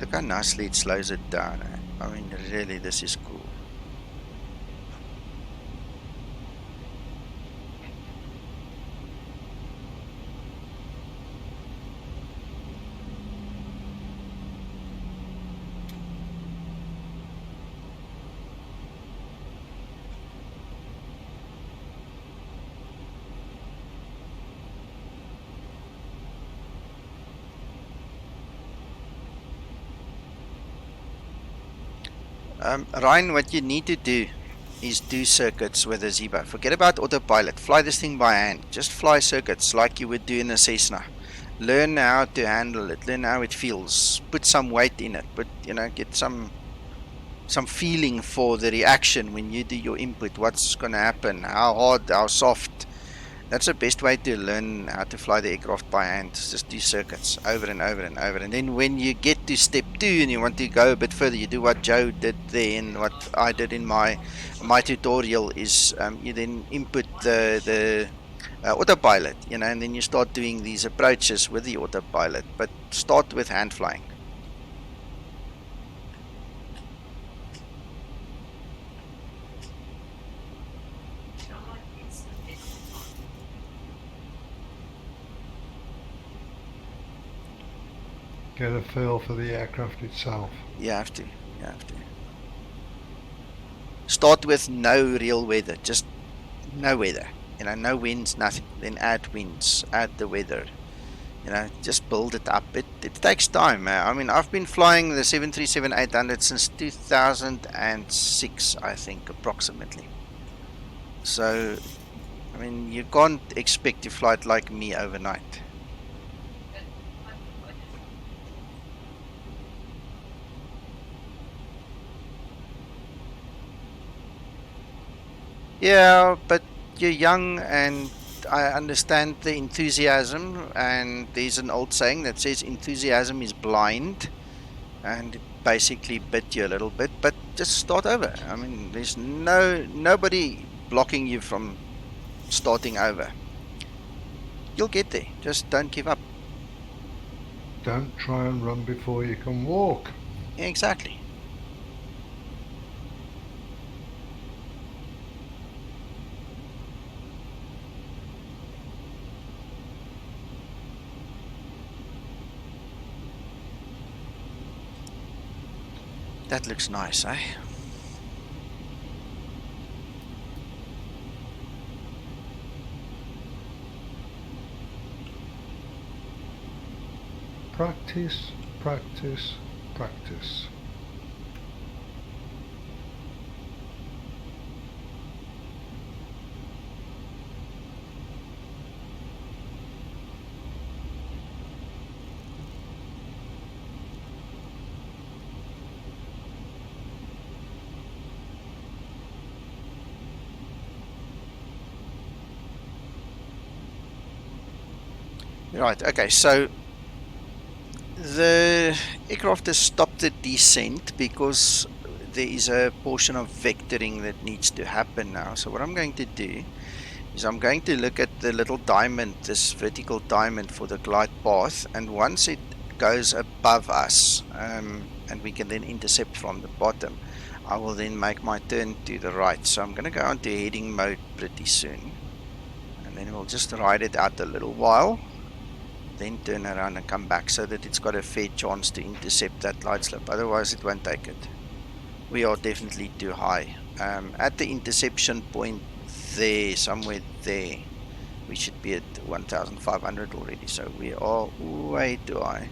Look how nicely it slows it down. I mean, really, this is cool. Ryan, what you need to do is do circuits with a Zibo. Forget about autopilot. Fly this thing by hand. Just fly circuits like you would do in a Cessna. Learn how to handle it. Learn how it feels. Put some weight in it. Get some feeling for the reaction when you do your input. What's going to happen? How hard? How soft? That's the best way to learn how to fly the aircraft by hand. Just do circuits over and over and over. And then when you get to step 2 and you want to go a bit further, you do what Joe did there and what I did in my tutorial is you then input the autopilot, and then you start doing these approaches with the autopilot. But start with hand flying. Get a feel for the aircraft itself. You have to. Start with no real weather, just no weather. No winds, nothing. Then add winds, add the weather. Just build it up. It takes time. I mean, I've been flying the 737-800 since 2006, I think, approximately. So, I mean, you can't expect to fly it like me overnight. Yeah, but you're young and I understand the enthusiasm, and there's an old saying that says enthusiasm is blind, and it basically bit you a little bit, but just start over. I mean, there's nobody blocking you from starting over. You'll get there. Just don't give up. Don't try and run before you can walk. Exactly. That looks nice, eh? Practice, practice, practice. Right, okay, so the aircraft has stopped the descent because there is a portion of vectoring that needs to happen now. So what I'm going to do is I'm going to look at the little diamond, this vertical diamond for the glide path, and once it goes above us and we can then intercept from the bottom, I will then make my turn to the right. So I'm going to go into heading mode pretty soon, and then we'll just ride it out a little while, then turn around and come back so that it's got a fair chance to intercept that light slip. Otherwise it won't take it. We are definitely too high. At the interception point there, somewhere there, we should be at 1500 already, so we are way too high.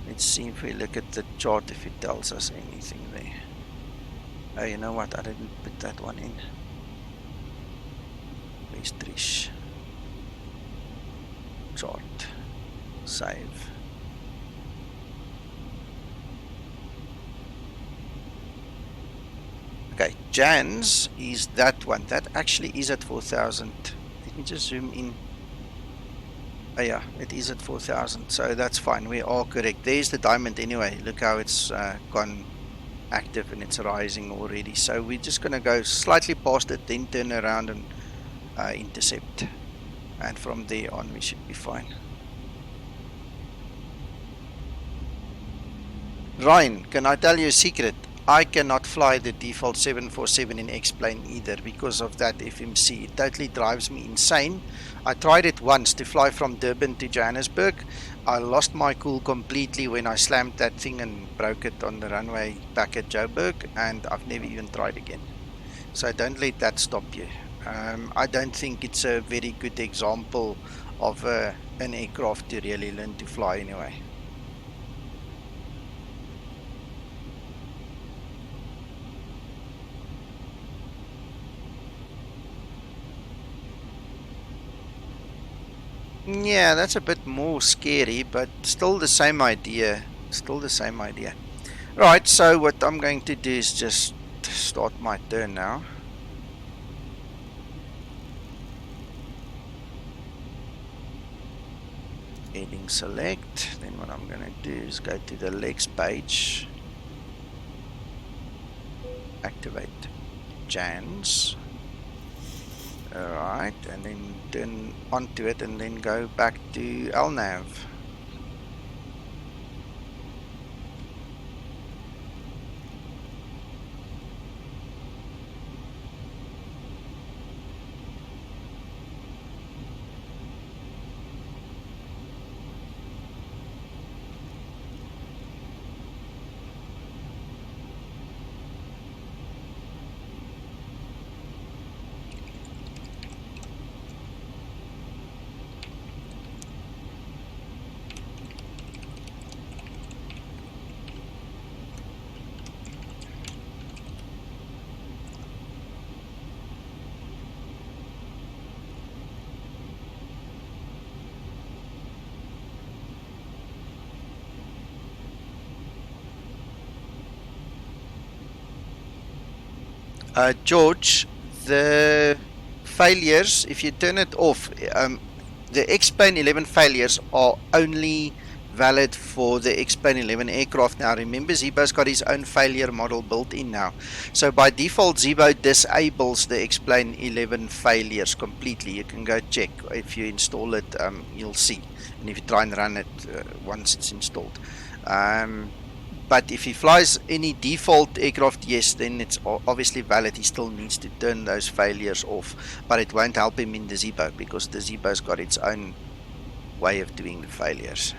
Let's see if we look at the chart if it tells us anything there. Oh, you know what, I didn't put that one in. Where's Trish? Chart, save. Okay, Jan's is that one. That actually is at 4000. Let me just zoom in. Oh yeah, it is at 4000, so that's fine. We are correct. There's the diamond anyway. Look how it's gone active and it's rising already. So we're just going to go slightly past it, then turn around and intercept. And from there on we should be fine. Ryan, can I tell you a secret? I cannot fly the default 747 in X-plane either because of that FMC. It totally drives me insane. I tried it once to fly from Durban to Johannesburg. I lost my cool completely when I slammed that thing and broke it on the runway back at Joburg, and I've never even tried again. So don't let that stop you. I don't think it's a very good example of an aircraft to really learn to fly anyway. Yeah, that's a bit more scary, but still the same idea. Still the same idea. Right, so what I'm going to do is just start my turn now. Heading select. Then what I'm going to do is go to the legs page. Activate Jans. Alright, and then turn onto it and then go back to LNAV. George, the failures, if you turn it off, the X-Plane 11 failures are only valid for the X-Plane 11 aircraft now. Remember, Zibo's got his own failure model built in now. So by default, Zibo disables the X-Plane 11 failures completely. You can go check. If you install it, you'll see. And if you try and run it once it's installed. But if he flies any default aircraft, yes, then it's obviously valid. He still needs to turn those failures off, but it won't help him in the Zibo because the Zibo's got its own way of doing the failures.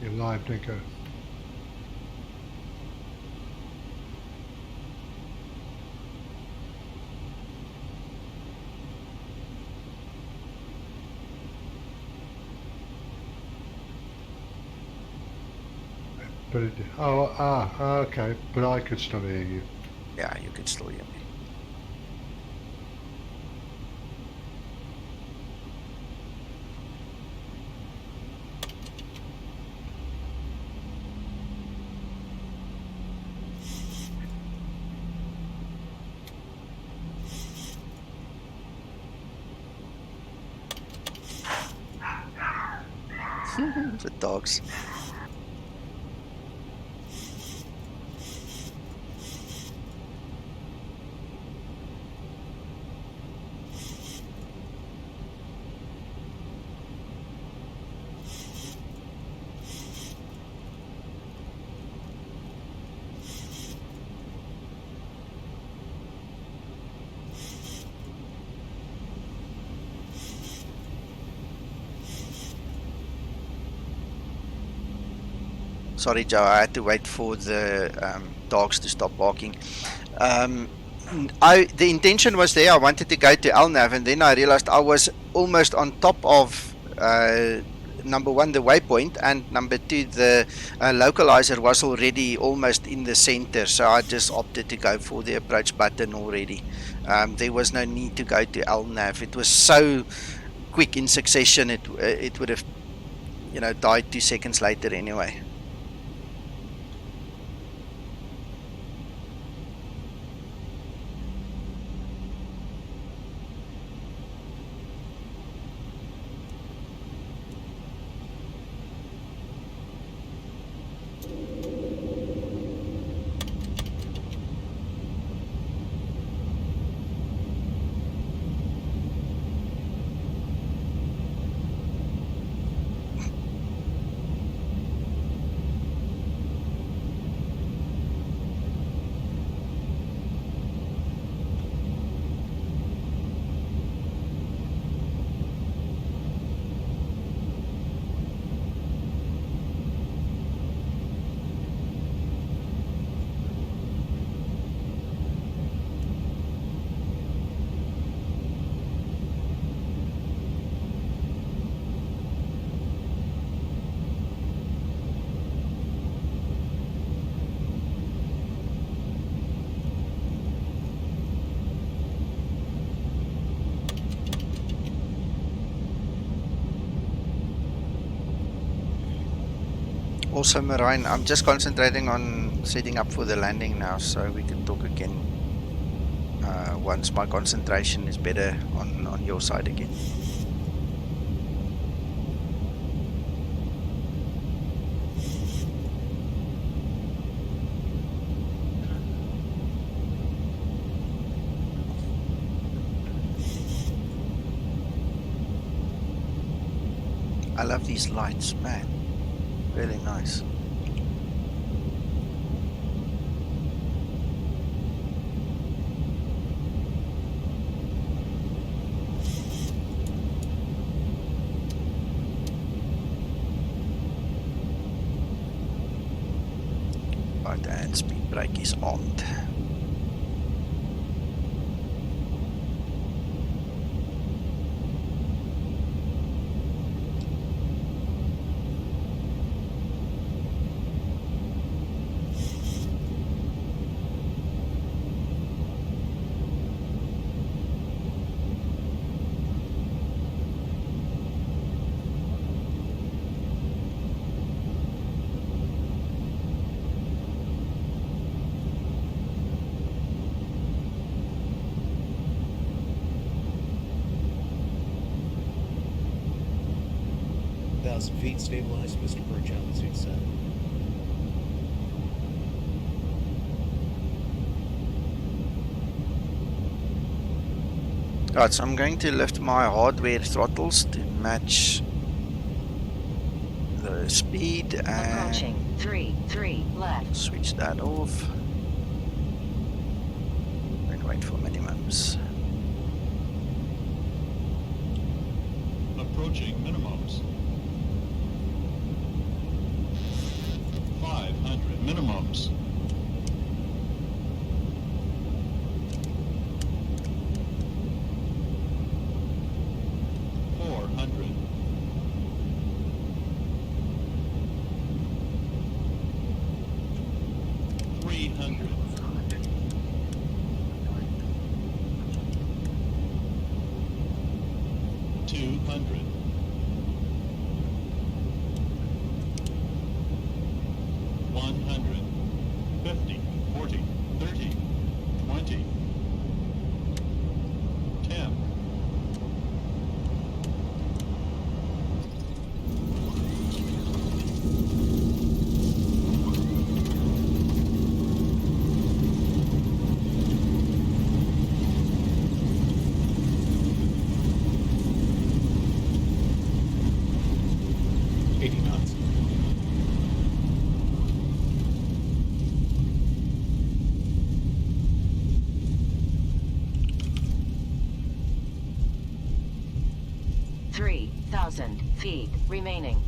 You're live, Nico. But it, okay. But I could still hear you. Yeah, you could still hear me. The dogs. Sorry, Joe, I had to wait for the dogs to stop barking. The intention was there. I wanted to go to LNAV, and then I realized I was almost on top of number one, the waypoint, and number two, the localizer was already almost in the center. So I just opted to go for the approach button already. There was no need to go to LNAV. It was so quick in succession. It would have, died 2 seconds later anyway. Also, Marine, I'm just concentrating on setting up for the landing now, so we can talk again once my concentration is better on your side again. I love these lights, man. Really nice. Right, and speed brake is on. Feet stabilized, Mr. Birch, altitude set. Right, so I'm going to lift my hardware throttles to match the speed and approaching 3 left. Switch that off and wait for minimums. Approaching minimums. 500 minimums. 400. 300. 200. 100. 50, 40, 30, 20, 10. 80 knots. Feet remaining.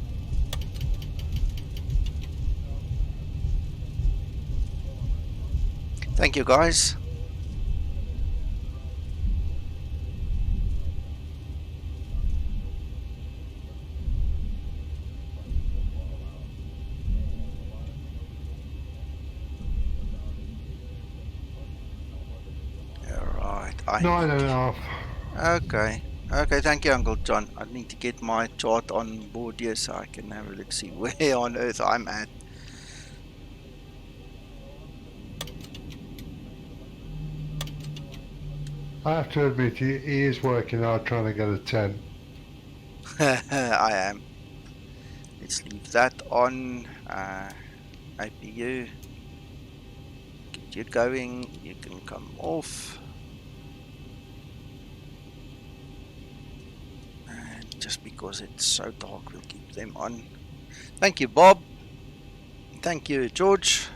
Thank you, guys. Alright, 9.5. Okay. Okay, thank you, Uncle John. I need to get my chart on board here so I can have a look, see where on earth I'm at. I have to admit, he is working hard trying to get a 10. I am. Let's leave that on. APU. Get you going. You can come off. And just because it's so dark, we'll keep them on. Thank you, Bob. Thank you, George.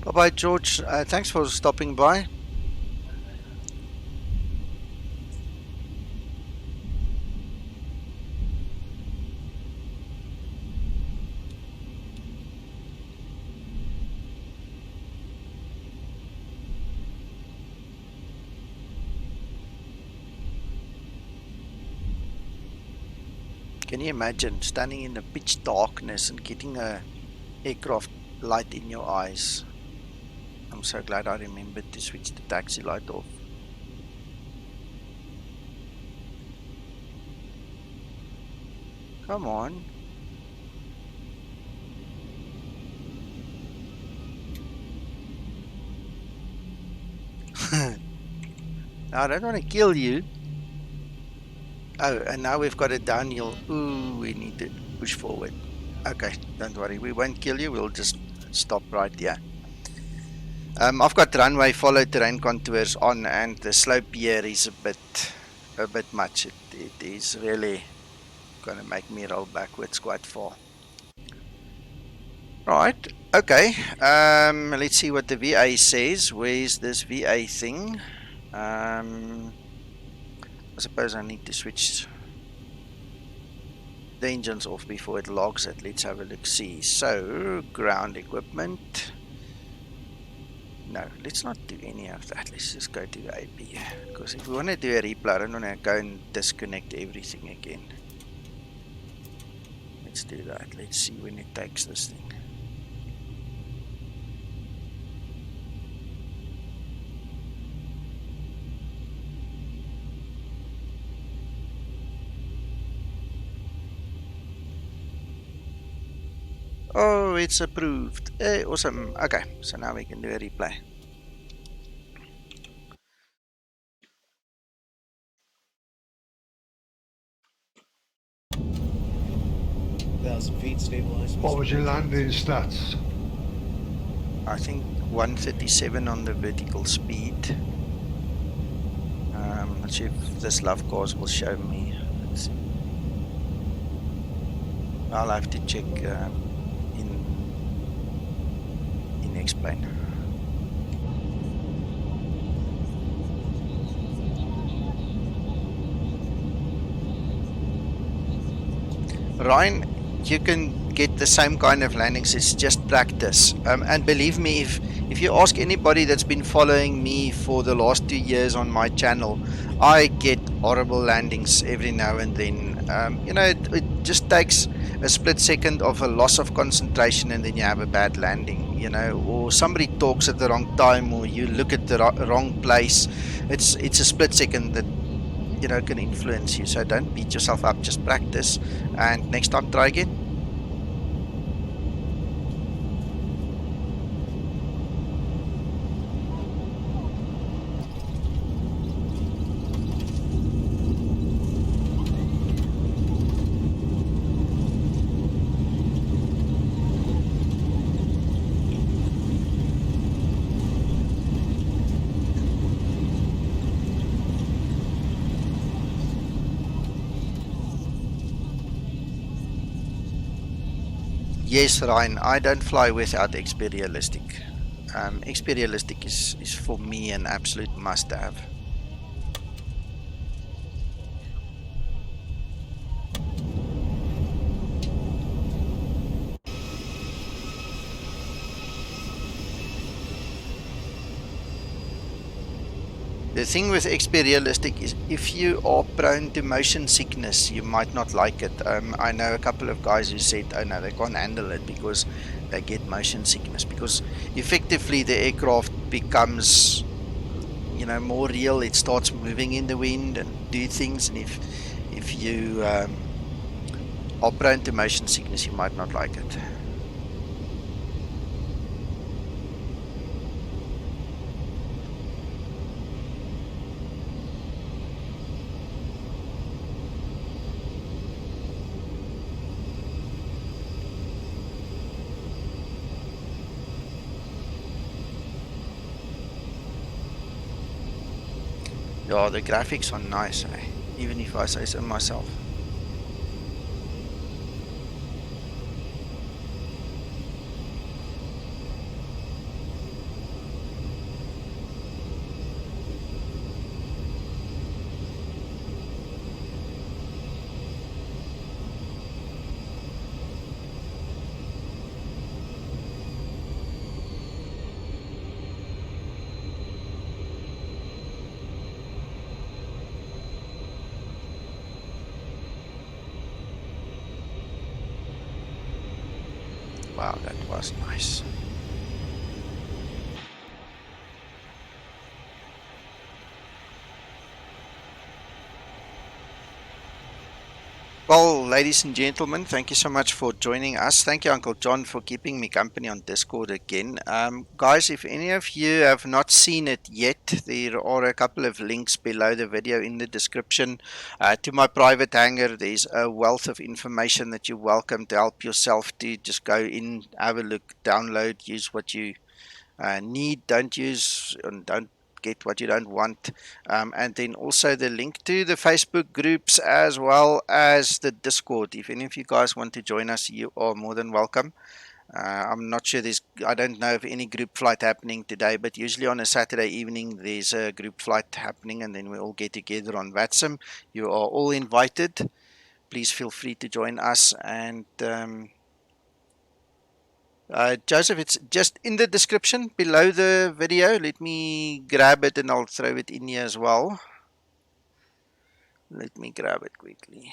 Bye-bye, George. Thanks for stopping by. Can you imagine standing in the pitch darkness and getting a aircraft light in your eyes? I'm so glad I remembered to switch the taxi light off. Come on. I don't want to kill you. Oh, and now we've got a downhill. Ooh, we need to push forward. Okay, don't worry. We won't kill you. We'll just stop right here. I've got runway follow terrain contours on, and the slope here is a bit much. It is really going to make me roll backwards quite far. Right. Okay. Let's see what the VA says. Where's this VA thing? I suppose I need to switch the engines off before it logs it. Let's have a look. See. So ground equipment. No, let's not do any of that. Let's just go to AB. Because if we want to do a replay, I don't want to go and disconnect everything again. Let's do that. Let's see when it takes this thing. Oh, it's approved. Hey, awesome. Okay, so now we can do a replay. Feet, stabilized. What was your landing stats? I think 137 on the vertical speed. Let's see if this love course will show me. Let's see. I'll have to check in explain. Ryan, you can get the same kind of landings. It's just practice. And believe me, if you ask anybody that's been following me for the last 2 years on my channel, I get horrible landings every now and then. You know, it just takes a split second of a loss of concentration, and then you have a bad landing. You know, or somebody talks at the wrong time, or you look at the wrong place. It's a split second that, you know, can influence you. So don't beat yourself up, just practice, and next time try again. Yes, Ryan, I don't fly without XP Realistic. XP Realistic is for me an absolute must-have. The thing with XP Realistic is if you are prone to motion sickness, you might not like it. I know a couple of guys who said, oh no, they can't handle it because they get motion sickness, because effectively the aircraft becomes, you know, more real. It starts moving in the wind and do things, and if you are prone to motion sickness, you might not like it. Yeah, the graphics are nice, eh? Even if I say so myself. Wow, that was nice. Well, ladies and gentlemen, thank you so much for joining us. Thank you, Uncle John, for keeping me company on Discord again. Guys, if any of you have not seen it yet, there are a couple of links below the video in the description to my private hangar. There's a wealth of information that you're welcome to help yourself to just go in, have a look, download, use what you need, don't use, and don't get what you don't want. And then also the link to the Facebook groups as well as the Discord. If any of you guys want to join us, you are more than welcome. I'm not sure I don't know of any group flight happening today, but usually on a Saturday evening there's a group flight happening, and then we all get together on VATSIM. You are all invited. Please feel free to join us. And Joseph, it's just in the description below the video. Let me grab it and I'll throw it in here as well. Let me grab it quickly.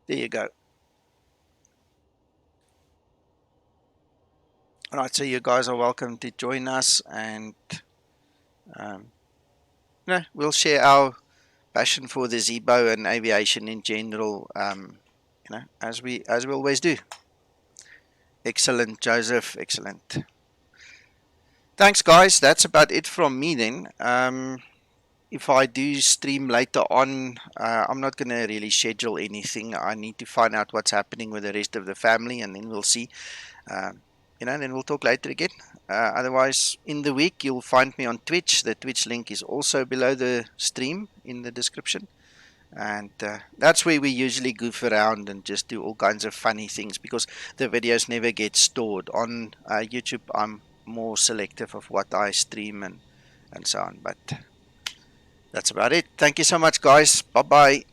There you go. Alright, so you guys are welcome to join us, and we'll share our passion for the Zibo and aviation in general, as we always do. Excellent, Joseph, excellent. Thanks, guys. That's about it from me then. If I do stream later on, I'm not going to really schedule anything. I need to find out what's happening with the rest of the family, and then we'll see. Then we'll talk later again. Otherwise, in the week, you'll find me on Twitch. The Twitch link is also below the stream in the description. And that's where we usually goof around and just do all kinds of funny things, because the videos never get stored. On YouTube, I'm more selective of what I stream and so on. But that's about it. Thank you so much, guys. Bye-bye.